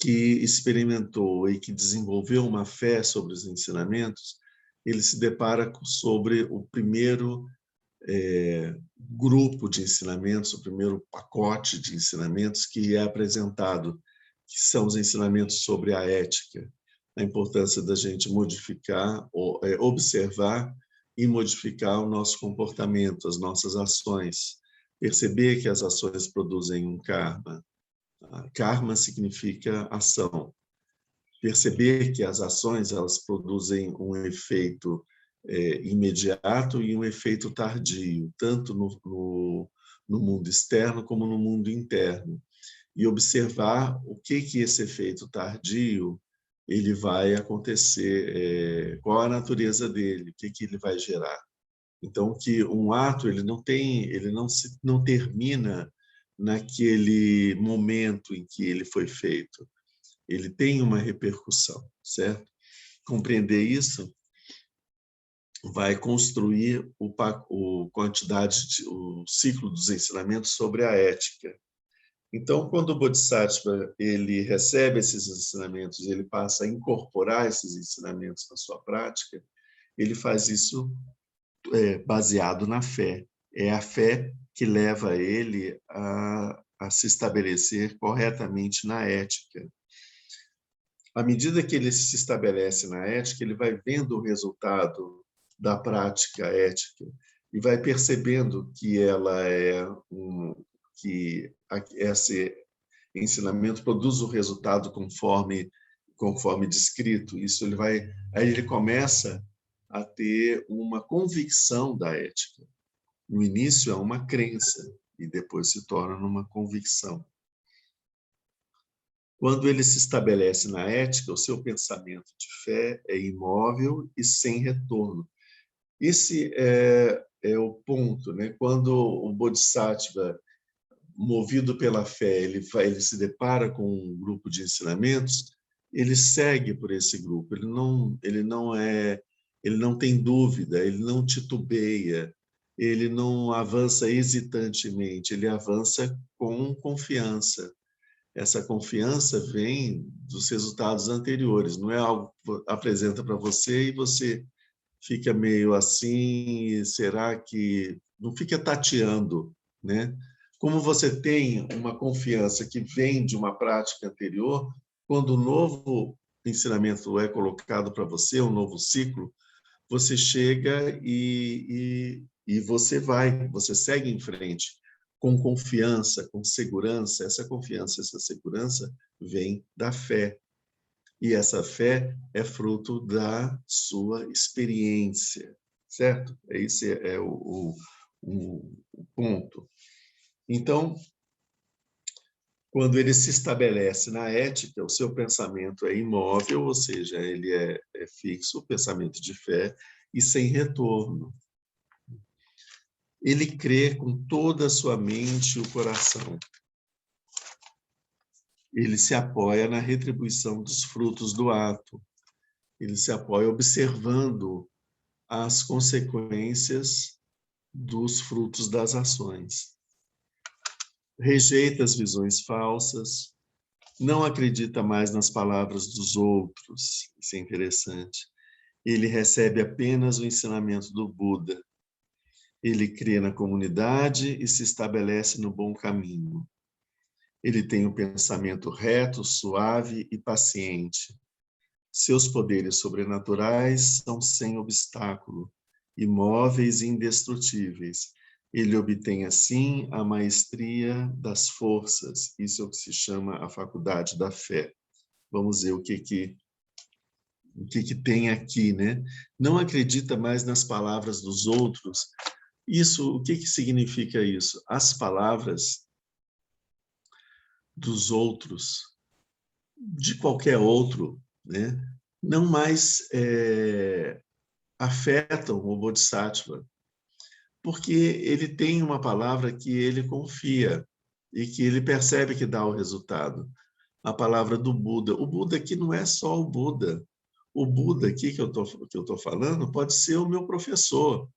que experimentou e que desenvolveu uma fé sobre os ensinamentos, ele se depara sobre o primeiro grupo de ensinamentos, o primeiro pacote de ensinamentos que é apresentado, que são os ensinamentos sobre a ética, a importância da gente modificar, observar e modificar o nosso comportamento, as nossas ações, perceber que as ações produzem um karma. Karma significa ação. Perceber que as ações elas produzem um efeito imediato e um efeito tardio, tanto no mundo externo como no mundo interno. E observar o que esse efeito tardio ele vai acontecer, qual a natureza dele, o que ele vai gerar. Então, que um ato ele não termina naquele momento em que ele foi feito. Ele tem uma repercussão, certo? Compreender isso vai construir o ciclo dos ensinamentos sobre a ética. Então, quando o Bodhisattva ele recebe esses ensinamentos, ele passa a incorporar esses ensinamentos na sua prática, ele faz isso baseado na fé. É a fé que leva ele a se estabelecer corretamente na ética. À medida que ele se estabelece na ética, ele vai vendo o resultado da prática ética e vai percebendo que que esse ensinamento produz o resultado conforme descrito. Aí ele começa a ter uma convicção da ética. No início é uma crença e depois se torna numa convicção. Quando ele se estabelece na ética, o seu pensamento de fé é imóvel e sem retorno. Esse é o ponto, né? Quando o Bodhisattva, movido pela fé, ele se depara com um grupo de ensinamentos, ele segue por esse grupo. Ele não tem dúvida, ele não titubeia, ele não avança hesitantemente, ele avança com confiança. Essa confiança vem dos resultados anteriores, não é algo que apresenta para você e você fica meio assim, será que... Não fica tateando, né? Como você tem uma confiança que vem de uma prática anterior, quando o novo ensinamento é colocado para você, um novo ciclo, você chega e você segue em frente com confiança, com segurança. Essa confiança, essa segurança vem da fé. E essa fé é fruto da sua experiência, certo? Esse é o ponto. Então, quando ele se estabelece na ética, o seu pensamento é imóvel, ou seja, ele é fixo, pensamento de fé, e sem retorno. Ele crê com toda a sua mente e o coração. Ele se apoia na retribuição dos frutos do ato. Ele se apoia observando as consequências dos frutos das ações. Rejeita as visões falsas, não acredita mais nas palavras dos outros. Isso é interessante. Ele recebe apenas o ensinamento do Buda. Ele crê na comunidade e se estabelece no bom caminho. Ele tem um pensamento reto, suave e paciente. Seus poderes sobrenaturais são sem obstáculo, imóveis e indestrutíveis. Ele obtém, assim, a maestria das forças. Isso é o que se chama a faculdade da fé. Vamos ver o que tem aqui, né? Não acredita mais nas palavras dos outros. O que significa isso? As palavras dos outros, de qualquer outro, né? Não mais afetam o Bodhisattva, porque ele tem uma palavra que ele confia e que ele percebe que dá o resultado. A palavra do Buda. O Buda aqui não é só o Buda. O Buda aqui que eu tô falando pode ser o meu professor,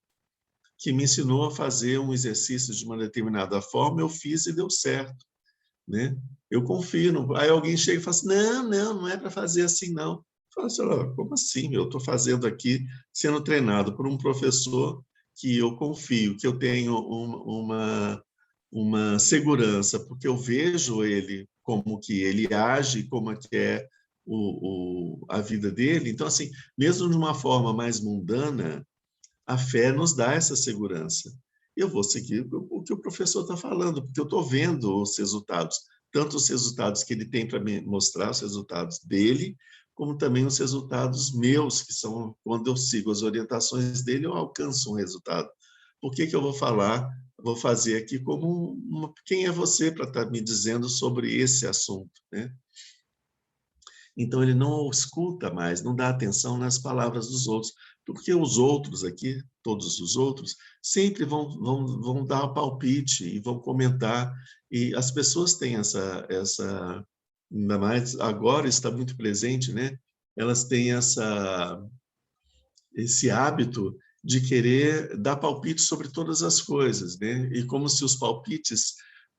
que me ensinou a fazer um exercício de uma determinada forma, eu fiz e deu certo, né? Eu confio. Aí alguém chega e fala assim, não é para fazer assim, não. Eu falo assim, como assim? Eu estou fazendo aqui, sendo treinado por um professor que eu confio, que eu tenho uma segurança, porque eu vejo ele, como que ele age, como é que é a vida dele. Então, assim, mesmo de uma forma mais mundana, a fé nos dá essa segurança. Eu vou seguir o que o professor está falando, porque eu estou vendo os resultados, tanto os resultados que ele tem para me mostrar, os resultados dele, como também os resultados meus, que são quando eu sigo as orientações dele, eu alcanço um resultado. Por que eu vou falar, vou fazer aqui como quem é você para estar me dizendo sobre esse assunto, né? Então, ele não escuta mais, não dá atenção nas palavras dos outros, porque os outros aqui, todos os outros, sempre vão dar palpite e vão comentar, e as pessoas têm ainda mais agora está muito presente, né? Elas têm esse hábito de querer dar palpite sobre todas as coisas, né? E como se os palpites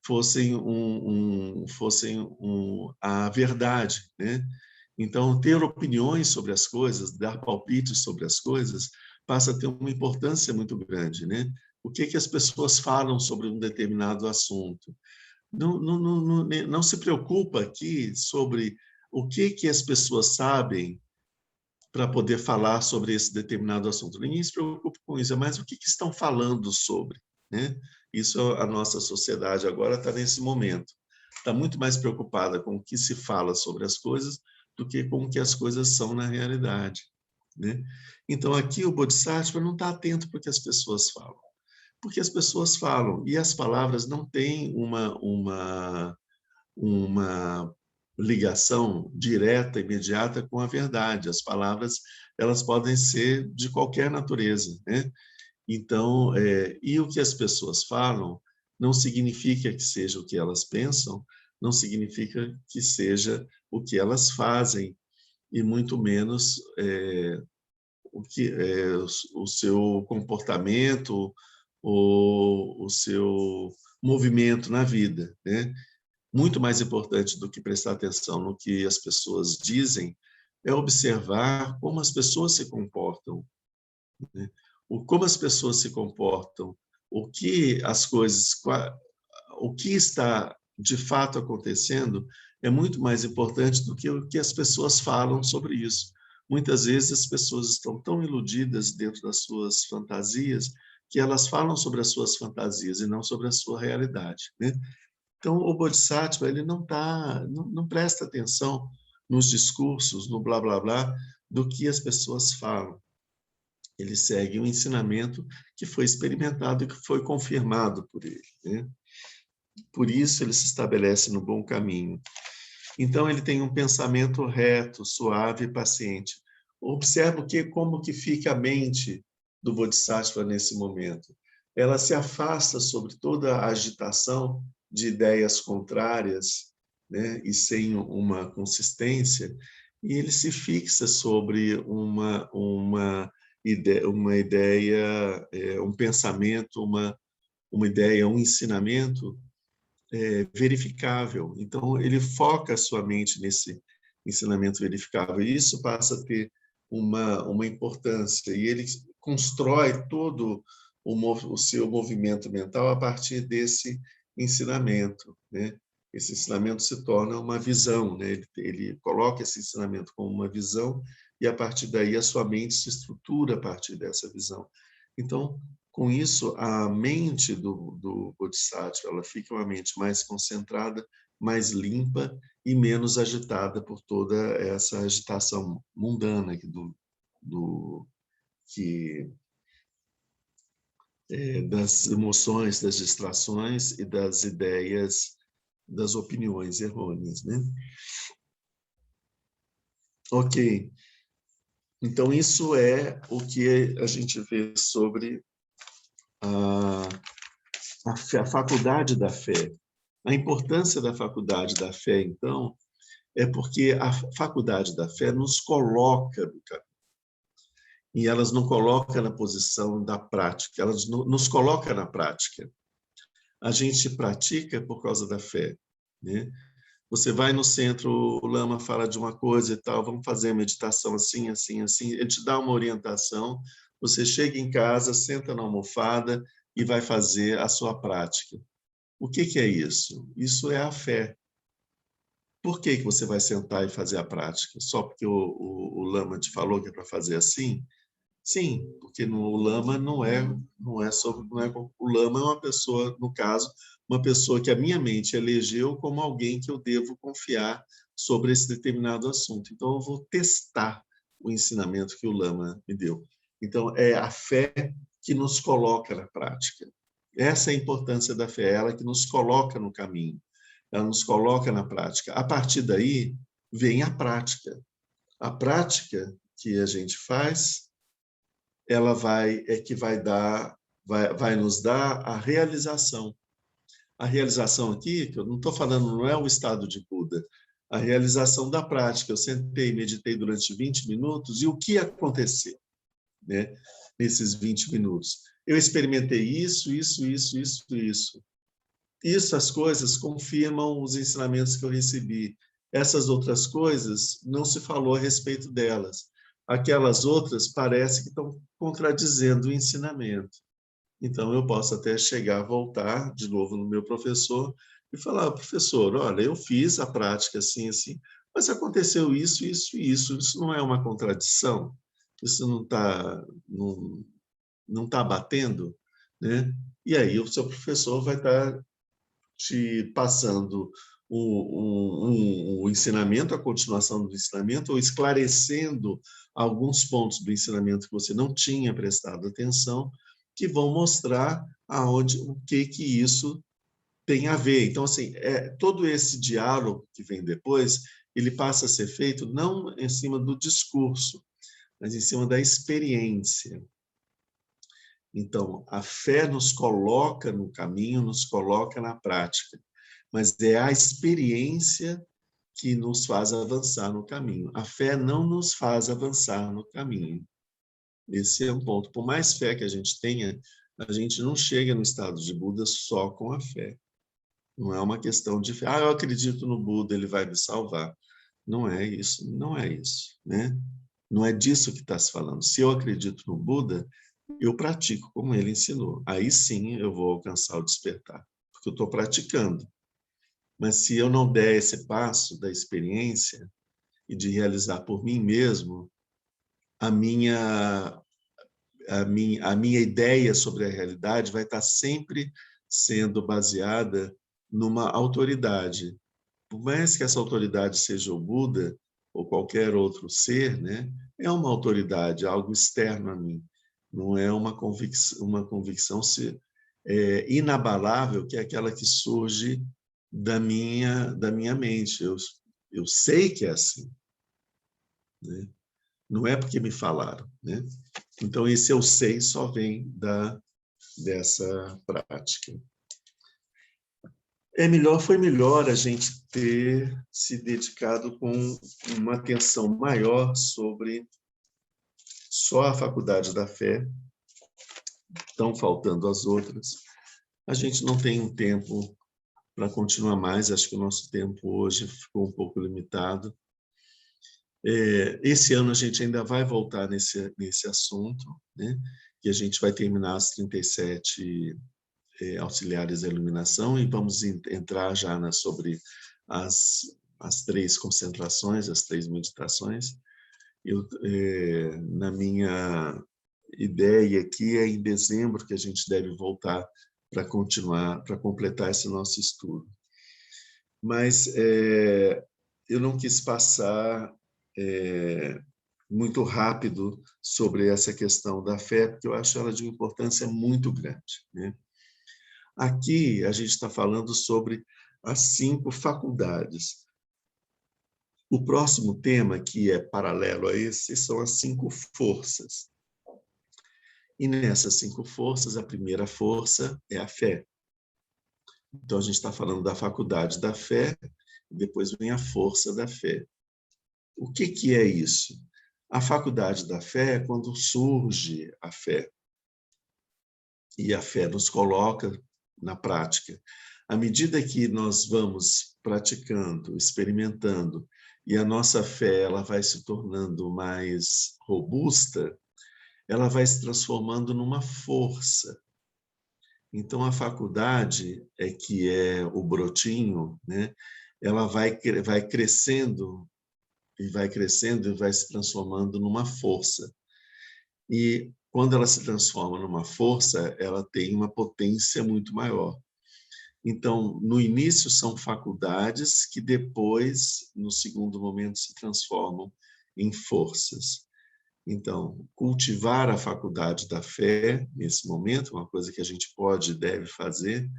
fossem a verdade, né? Então, ter opiniões sobre as coisas, dar palpites sobre as coisas, passa a ter uma importância muito grande, né? O que as pessoas falam sobre um determinado assunto? Não se preocupa aqui sobre o que as pessoas sabem para poder falar sobre esse determinado assunto. Ninguém se preocupa com isso, é mais o que estão falando sobre, né? Isso a nossa sociedade agora está nesse momento. Está muito mais preocupada com o que se fala sobre as coisas do que com o que as coisas são na realidade, né? Então, aqui o Bodhisattva não está atento para o que as pessoas falam. Porque as pessoas falam, e as palavras não têm uma ligação direta, imediata com a verdade. As palavras, elas podem ser de qualquer natureza, né? Então, e o que as pessoas falam não significa que seja o que elas pensam, não significa que seja o que elas fazem, e muito menos o seu comportamento ou o seu movimento na vida, né? Muito mais importante do que prestar atenção no que as pessoas dizem é observar como as pessoas se comportam, né? Como as pessoas se comportam, o que está de fato acontecendo é muito mais importante do que o que as pessoas falam sobre isso. Muitas vezes as pessoas estão tão iludidas dentro das suas fantasias que elas falam sobre as suas fantasias e não sobre a sua realidade, né? Então, o Bodhisattva ele não presta atenção nos discursos, no blá blá blá do que as pessoas falam. Ele segue um ensinamento que foi experimentado e que foi confirmado por ele, né? Por isso ele se estabelece no bom caminho. Então ele tem um pensamento reto, suave e paciente. Observa como que fica a mente do Bodhisattva nesse momento. Ela se afasta sobre toda a agitação de ideias contrárias, né, e sem uma consistência, e ele se fixa sobre uma ideia, um pensamento, uma ideia, um ensinamento verificável. Então, ele foca a sua mente nesse ensinamento verificável, e isso passa a ter uma importância, e ele constrói todo o seu movimento mental a partir desse ensinamento, né? Esse ensinamento se torna uma visão, né? Ele coloca esse ensinamento como uma visão, e a partir daí a sua mente se estrutura a partir dessa visão. Então, com isso, a mente do Bodhisattva ela fica uma mente mais concentrada, mais limpa e menos agitada por toda essa agitação mundana das emoções, das distrações e das ideias, das opiniões errôneas, né? Ok. Então, isso é o que a gente vê sobre a faculdade da fé. A importância da faculdade da fé, então, é porque a faculdade da fé nos coloca no caminho. E elas não colocam na posição da prática, elas nos colocam na prática. A gente pratica por causa da fé, né? Você vai no centro, o Lama fala de uma coisa e tal, vamos fazer a meditação assim, assim, assim. Ele te dá uma orientação, você chega em casa, senta na almofada e vai fazer a sua prática. O que é isso? Isso é a fé. Por que você vai sentar e fazer a prática? Só porque o Lama te falou que é para fazer assim? Sim, porque o Lama o Lama é uma pessoa, no caso, uma pessoa que a minha mente elegeu como alguém que eu devo confiar sobre esse determinado assunto. Então, eu vou testar o ensinamento que o Lama me deu. Então, é a fé que nos coloca na prática. Essa é a importância da fé, ela que nos coloca no caminho, ela nos coloca na prática. A partir daí, vem a prática. A prática que a gente faz, ela vai nos dar a realização. A realização aqui, que eu não estou falando, não é o estado de Buda, a realização da prática. Eu sentei, meditei durante 20 minutos, e o que aconteceu, né, nesses 20 minutos? Eu experimentei isso. As coisas confirmam os ensinamentos que eu recebi. Essas outras coisas, não se falou a respeito delas. Aquelas outras parece que estão contradizendo o ensinamento. Então, eu posso até voltar de novo no meu professor e falar: professor, olha, eu fiz a prática assim, mas aconteceu isso. Isso não é uma contradição? Isso não tá batendo, né? E aí o seu professor vai estar te passando o ensinamento, a continuação do ensinamento, ou esclarecendo alguns pontos do ensinamento que você não tinha prestado atenção, que vão mostrar o que isso tem a ver. Então, assim, todo esse diálogo que vem depois, ele passa a ser feito não em cima do discurso, mas em cima da experiência. Então, a fé nos coloca no caminho, nos coloca na prática, mas é a experiência que nos faz avançar no caminho. A fé não nos faz avançar no caminho. Esse é um ponto. Por mais fé que a gente tenha, a gente não chega no estado de Buda só com a fé. Não é uma questão de fé. Eu acredito no Buda, ele vai me salvar. Não é isso, né? Não é disso que está se falando. Se eu acredito no Buda, eu pratico como ele ensinou. Aí sim eu vou alcançar o despertar, porque eu estou praticando. Mas se eu não der esse passo da experiência e de realizar por mim mesmo, a minha ideia sobre a realidade vai estar sempre sendo baseada numa autoridade. Por mais que essa autoridade seja o Buda ou qualquer outro ser, né, é uma autoridade, algo externo a mim. Não é uma convicção inabalável, que é aquela que surge da minha mente. Eu sei que é assim, né? Não é porque me falaram, né? Então, esse eu sei só vem dessa prática. Foi melhor a gente ter se dedicado com uma atenção maior sobre só a faculdade da fé, estão faltando as outras. A gente não tem um tempo para continuar mais, acho que o nosso tempo hoje ficou um pouco limitado. Esse ano a gente ainda vai voltar nesse assunto, né? Que a gente vai terminar as 37 auxiliares da iluminação e vamos entrar já sobre as 3 concentrações, as 3 meditações. Na minha ideia aqui é em dezembro que a gente deve voltar para continuar, para completar esse nosso estudo. Mas eu não quis passar muito rápido sobre essa questão da fé, porque eu acho ela de uma importância muito grande, né? Aqui a gente está falando sobre as 5 faculdades. O próximo tema, que é paralelo a esse, são as 5 forças. E nessas 5 forças, a primeira força é a fé. Então, a gente está falando da faculdade da fé, e depois vem a força da fé. O que é isso? A faculdade da fé é quando surge a fé. E a fé nos coloca na prática. À medida que nós vamos praticando, experimentando, e a nossa fé ela vai se tornando mais robusta, ela vai se transformando numa força. Então, a faculdade, que é o brotinho, né? Ela vai crescendo e vai se transformando numa força. E quando ela se transforma numa força, ela tem uma potência muito maior. Então, no início são faculdades que depois, no segundo momento, se transformam em forças. Então, cultivar a faculdade da fé, nesse momento, uma coisa que a gente pode e deve fazer,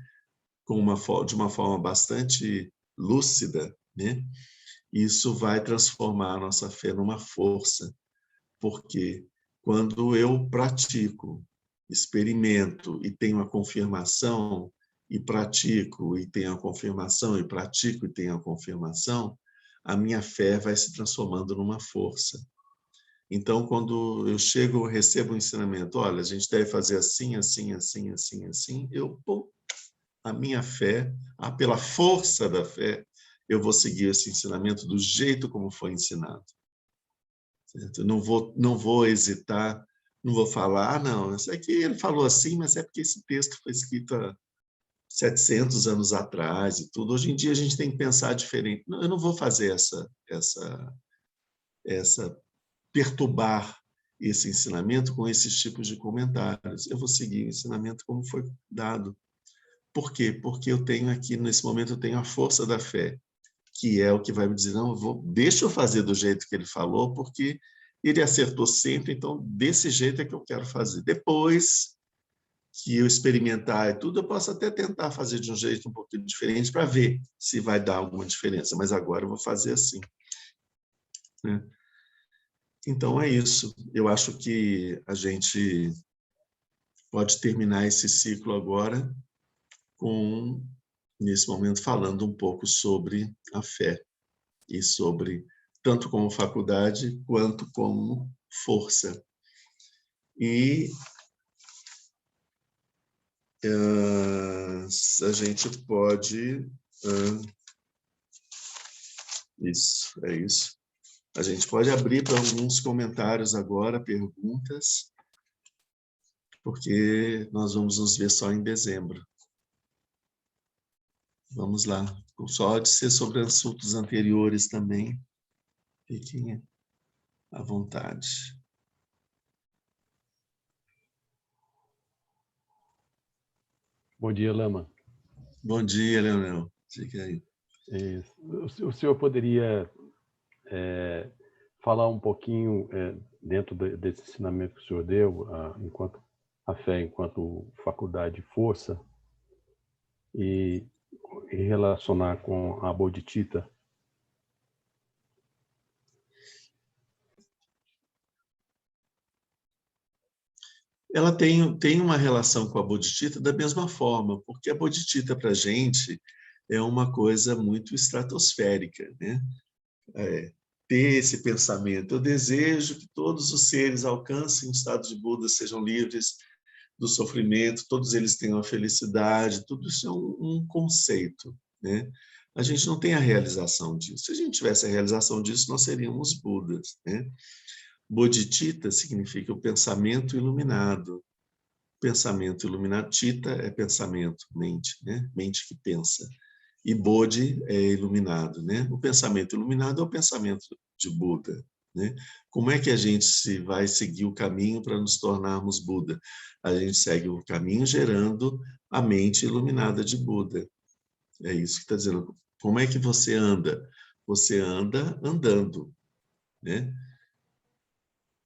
de uma forma bastante lúcida, né? Isso vai transformar a nossa fé numa força, porque quando eu pratico, experimento e tenho a confirmação, e pratico e tenho a confirmação, e pratico e tenho a confirmação, a minha fé vai se transformando numa força. Então, quando eu chego, eu recebo um ensinamento, olha, a gente deve fazer assim, assim, assim, assim, assim, a minha fé, pela força da fé, eu vou seguir esse ensinamento do jeito como foi ensinado. Certo? Não vou hesitar, não vou falar, não, isso aqui ele falou assim, mas é porque esse texto foi escrito há 700 anos atrás e tudo. Hoje em dia a gente tem que pensar diferente. Eu não vou fazer essa perturbar esse ensinamento com esses tipos de comentários. Eu vou seguir o ensinamento como foi dado. Por quê? Porque eu tenho aqui, nesse momento, eu tenho a força da fé, que é o que vai me dizer, não, deixa eu fazer do jeito que ele falou, porque ele acertou sempre, então desse jeito é que eu quero fazer. Depois que eu experimentar e tudo, eu posso até tentar fazer de um jeito um pouquinho diferente para ver se vai dar alguma diferença, mas agora eu vou fazer assim. Né? Então é isso. Eu acho que a gente pode terminar esse ciclo agora com, nesse momento, falando um pouco sobre a fé e sobre tanto como faculdade quanto como força. E a gente pode... isso, é isso. A gente pode abrir para alguns comentários agora, perguntas, porque nós vamos nos ver só em dezembro. Vamos lá. Só de ser sobre assuntos anteriores também. Fiquem à vontade. Bom dia, Lama. Bom dia, Leonel. Fique aí. O senhor poderia falar um pouquinho dentro desse ensinamento que o senhor deu, enquanto a fé enquanto faculdade de força, e relacionar com a Bodhicitta? Ela tem uma relação com a Bodhicitta da mesma forma, porque a Bodhicitta, para a gente, é uma coisa muito estratosférica, né? Ter esse pensamento. Eu desejo que todos os seres alcancem o estado de Buda, sejam livres do sofrimento, todos eles tenham a felicidade, tudo isso é um conceito, né? A gente não tem a realização disso. Se a gente tivesse a realização disso, nós seríamos Budas, né? Bodhicitta significa o pensamento iluminado. Pensamento iluminado, Citta é pensamento, mente, né? Mente que pensa. E Bodhi é iluminado, né? O pensamento iluminado é o pensamento de Buda, né? Como é que a gente vai seguir o caminho para nos tornarmos Buda? A gente segue o caminho gerando a mente iluminada de Buda. É isso que está dizendo. Como é que você anda? Você anda andando, né?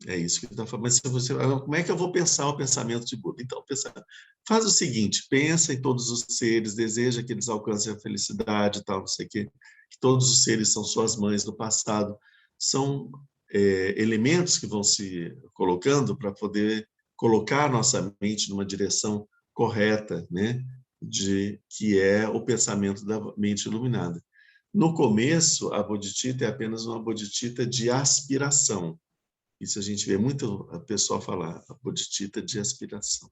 É isso que está falando. Mas se você, como é que eu vou pensar o pensamento de Buda? Então, faz o seguinte: pensa em todos os seres, deseja que eles alcancem a felicidade, tal, não sei o quê, que todos os seres são suas mães do passado. São elementos que vão se colocando para poder colocar a nossa mente numa direção correta, né? Que é o pensamento da mente iluminada. No começo, a bodhicitta é apenas uma bodhicitta de aspiração. Isso a gente vê muito a pessoa falar, a bodhicitta de aspiração.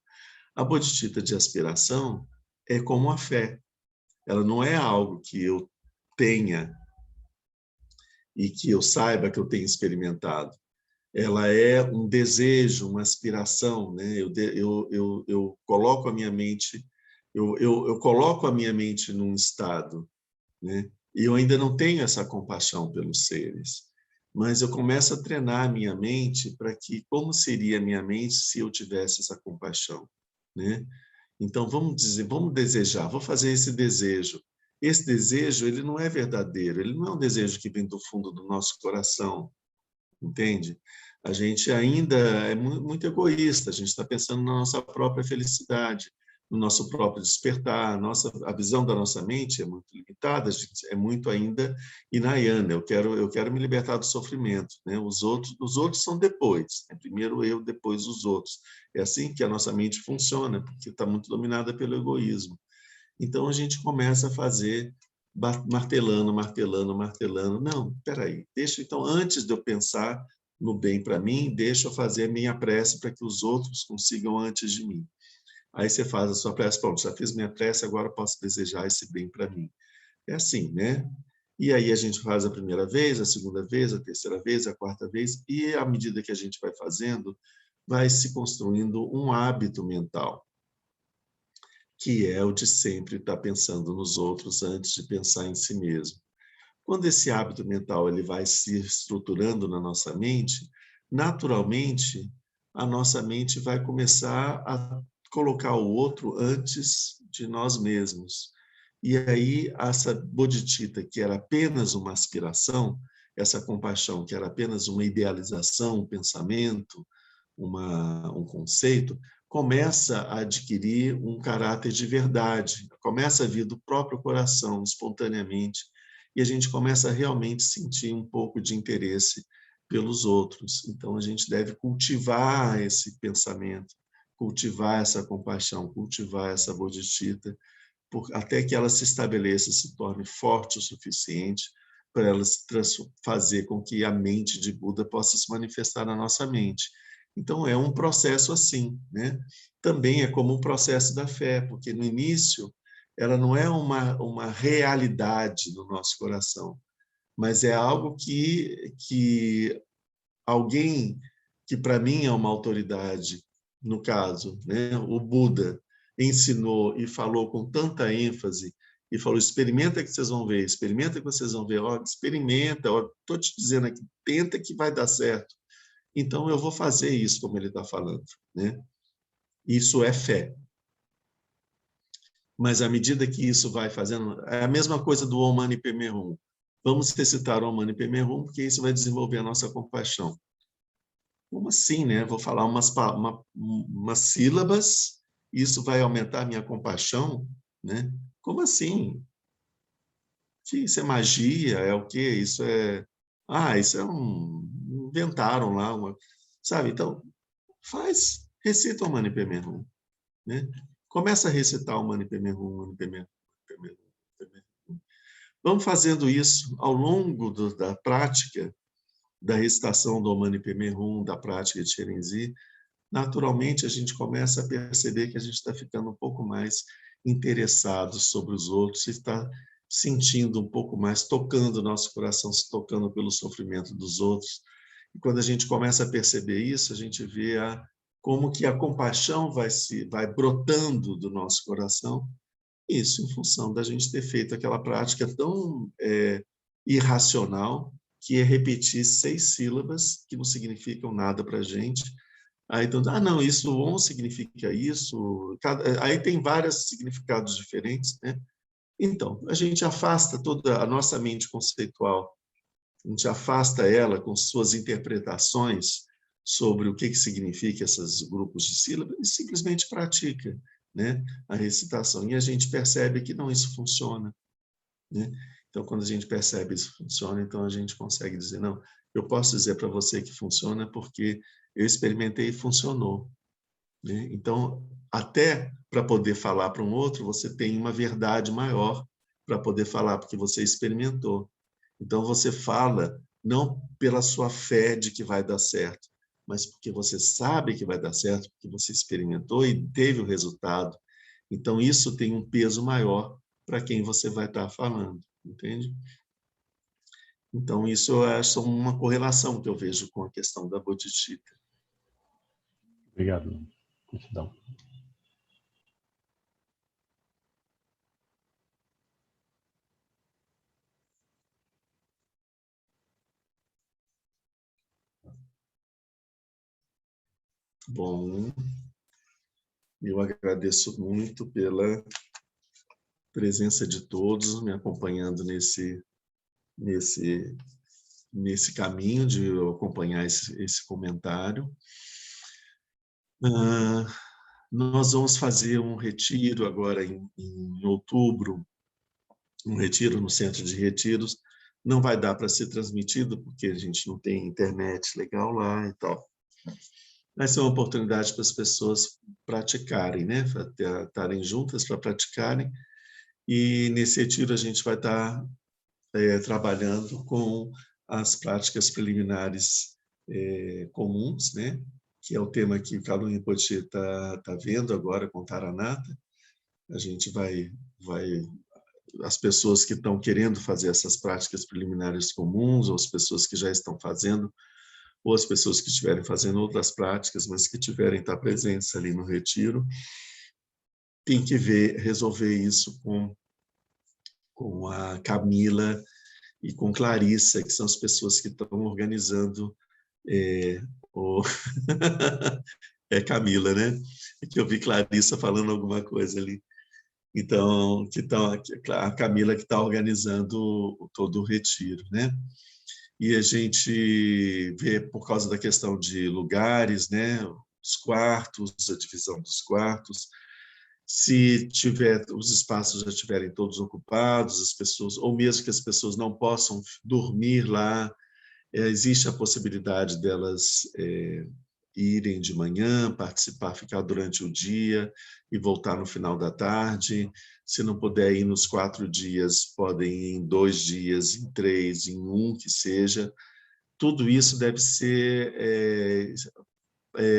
A bodhicitta de aspiração é como a fé. Ela não é algo que eu tenha e que eu saiba que eu tenho experimentado. Ela é um desejo, uma aspiração, né? Eu coloco a minha mente, eu coloco a minha mente num estado, né? E eu ainda não tenho essa compaixão pelos seres, mas eu começo a treinar a minha mente para que como seria a minha mente se eu tivesse essa compaixão, né? Então, vamos dizer, vamos desejar, vou fazer esse desejo. Esse desejo, ele não é verdadeiro, ele não é um desejo que vem do fundo do nosso coração, entende? A gente ainda é muito egoísta, a gente está pensando na nossa própria felicidade, no nosso próprio despertar, a visão da nossa mente é muito limitada, a gente é muito ainda hinayana, eu quero me libertar do sofrimento, né? Os outros são depois, né? Primeiro eu, depois os outros. É assim que a nossa mente funciona, porque está muito dominada pelo egoísmo. Então, a gente começa a fazer martelando, martelando, martelando. Não, espera aí, deixa então, antes de eu pensar no bem para mim, deixa eu fazer a minha prece para que os outros consigam antes de mim. Aí você faz a sua prece, pronto, já fiz minha prece, agora posso desejar esse bem para mim. É assim, né? E aí a gente faz a primeira vez, a segunda vez, a terceira vez, a quarta vez, e à medida que a gente vai fazendo, vai se construindo um hábito mental, que é o de sempre estar pensando nos outros antes de pensar em si mesmo. Quando esse hábito mental ele vai se estruturando na nossa mente, naturalmente a nossa mente vai começar a colocar o outro antes de nós mesmos. E aí essa bodhicitta, que era apenas uma aspiração, essa compaixão, que era apenas uma idealização, um pensamento, um conceito, começa a adquirir um caráter de verdade, começa a vir do próprio coração, espontaneamente, e a gente começa a realmente sentir um pouco de interesse pelos outros. Então, a gente deve cultivar esse pensamento, cultivar essa compaixão, cultivar essa bodhicitta, até que ela se estabeleça, se torne forte o suficiente para ela fazer com que a mente de Buda possa se manifestar na nossa mente. Então, é um processo assim, né? Também é como um processo da fé, porque no início ela não é uma realidade no nosso coração, mas é algo que alguém que para mim é uma autoridade, no caso, né, o Buda, ensinou e falou com tanta ênfase, e falou, experimenta que vocês vão ver, experimenta que vocês vão ver, ó, experimenta, estou te dizendo aqui, tenta que vai dar certo. Então, eu vou fazer isso como ele está falando. Né? Isso é fé. Mas à medida que isso vai fazendo, é a mesma coisa do Om Mani Padme Hum. Vamos recitar o Om Mani Padme Hum, porque isso vai desenvolver a nossa compaixão. Como assim, né? Vou falar umas sílabas, isso vai aumentar a minha compaixão, né? Como assim? Que isso é magia? É o quê? Isso é... Ah, isso é um... Inventaram lá, sabe? Então, recita o Mani Padme Hum, né? Começa a recitar o Mani Padme Hum, Mani Padme Hum, Padme Hum, Padme Hum. Vamos fazendo isso ao longo da prática, da recitação do Mani Padme Hum, da prática de Xerenzi. Naturalmente, a gente começa a perceber que a gente está ficando um pouco mais interessado sobre os outros, está sentindo um pouco mais, tocando o nosso coração, se tocando pelo sofrimento dos outros. E quando a gente começa a perceber isso, a gente vê como que a compaixão vai brotando do nosso coração, isso em função da gente ter feito aquela prática tão irracional, que é repetir 6 sílabas, que não significam nada para a gente. Aí, então, não, isso on significa isso, aí tem vários significados diferentes, né? Então, a gente afasta toda a nossa mente conceitual, a gente afasta ela com suas interpretações sobre o que significa esses grupos de sílabas e simplesmente pratica, né, a recitação. E a gente percebe que não, isso funciona. Né? Então, quando a gente percebe isso funciona, então a gente consegue dizer, não, eu posso dizer para você que funciona porque eu experimentei e funcionou. Né? Então, até para poder falar para um outro, você tem uma verdade maior para poder falar, porque você experimentou. Então, você fala não pela sua fé de que vai dar certo, mas porque você sabe que vai dar certo, porque você experimentou e teve o resultado. Então, isso tem um peso maior para quem você vai estar falando, entende? Então, isso eu acho uma correlação que eu vejo com a questão da bodhicitta. Obrigado. Gratidão. Bom, Eu agradeço muito pela presença de todos, me acompanhando nesse caminho de acompanhar esse comentário. Nós vamos fazer um retiro agora em outubro, um retiro no Centro de Retiros. Não vai dar para ser transmitido, porque a gente não tem internet legal lá e tal. Vai ser uma oportunidade para as pessoas praticarem, né? Estarem juntas para praticarem. E nesse retiro a gente vai estar trabalhando com as práticas preliminares comuns, né? Que é o tema que o Kalun Rinpoche está vendo agora com Taranata. A gente vai as pessoas que estão querendo fazer essas práticas preliminares comuns, ou as pessoas que já estão fazendo, ou as pessoas que estiverem fazendo outras práticas, mas que tiverem estar presentes ali no retiro, tem que resolver isso com a Camila e com Clarissa, que são as pessoas que estão organizando é Camila, né? É que eu vi Clarissa falando alguma coisa ali. Então, a Camila que está organizando todo o retiro, né? E a gente vê, por causa da questão de lugares, né? Os quartos, a divisão dos quartos, se os espaços já estiverem todos ocupados, as pessoas, ou mesmo que as pessoas não possam dormir lá, existe a possibilidade delas irem de manhã, participar, ficar durante o dia e voltar no final da tarde. Se não puder ir nos 4 dias, podem ir em 2 dias, em 3, em 1, que seja. Tudo isso deve ser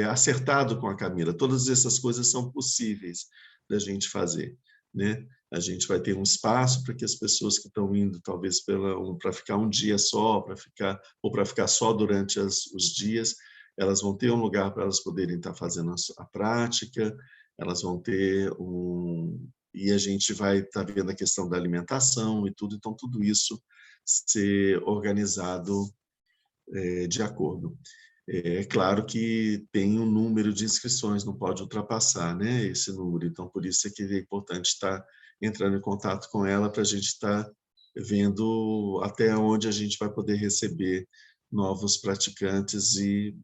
acertado com a Camila. Todas essas coisas são possíveis da gente fazer, né? A gente vai ter um espaço para que as pessoas que estão indo, talvez para ficar um dia só, para ficar só durante os dias, elas vão ter um lugar para elas poderem estar fazendo a prática, elas vão ter e a gente vai estar vendo a questão da alimentação e tudo, então tudo isso ser organizado de acordo. É claro que tem um número de inscrições, não pode ultrapassar, né, esse número. Então, por isso é que é importante estar entrando em contato com ela para a gente estar vendo até onde a gente vai poder receber novos praticantes e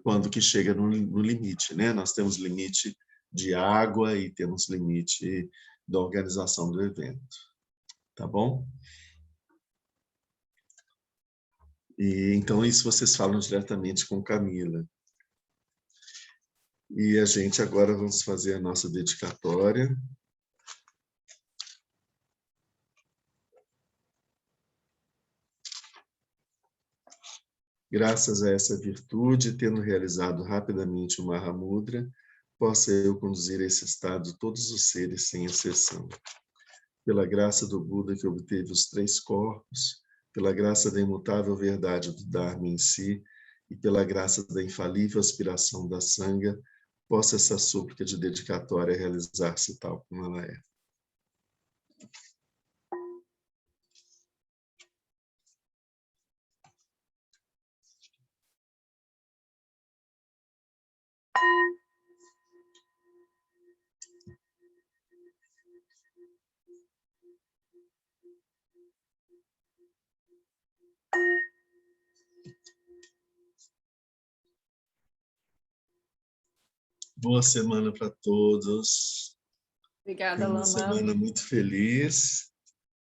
quando que chega no limite, né? Nós temos limite de água e temos limite da organização do evento. Tá bom? E então isso vocês falam diretamente com Camila. E a gente agora vamos fazer a nossa dedicatória. Graças a essa virtude, tendo realizado rapidamente o Mahamudra, possa eu conduzir a esse estado todos os seres sem exceção. Pela graça do Buda que obteve os 3 corpos, pela graça da imutável verdade do Dharma em si e pela graça da infalível aspiração da Sangha, possa essa súplica de dedicatória realizar-se tal como ela é. Boa semana para todos. Obrigada, Tenha uma Lama. semana muito feliz.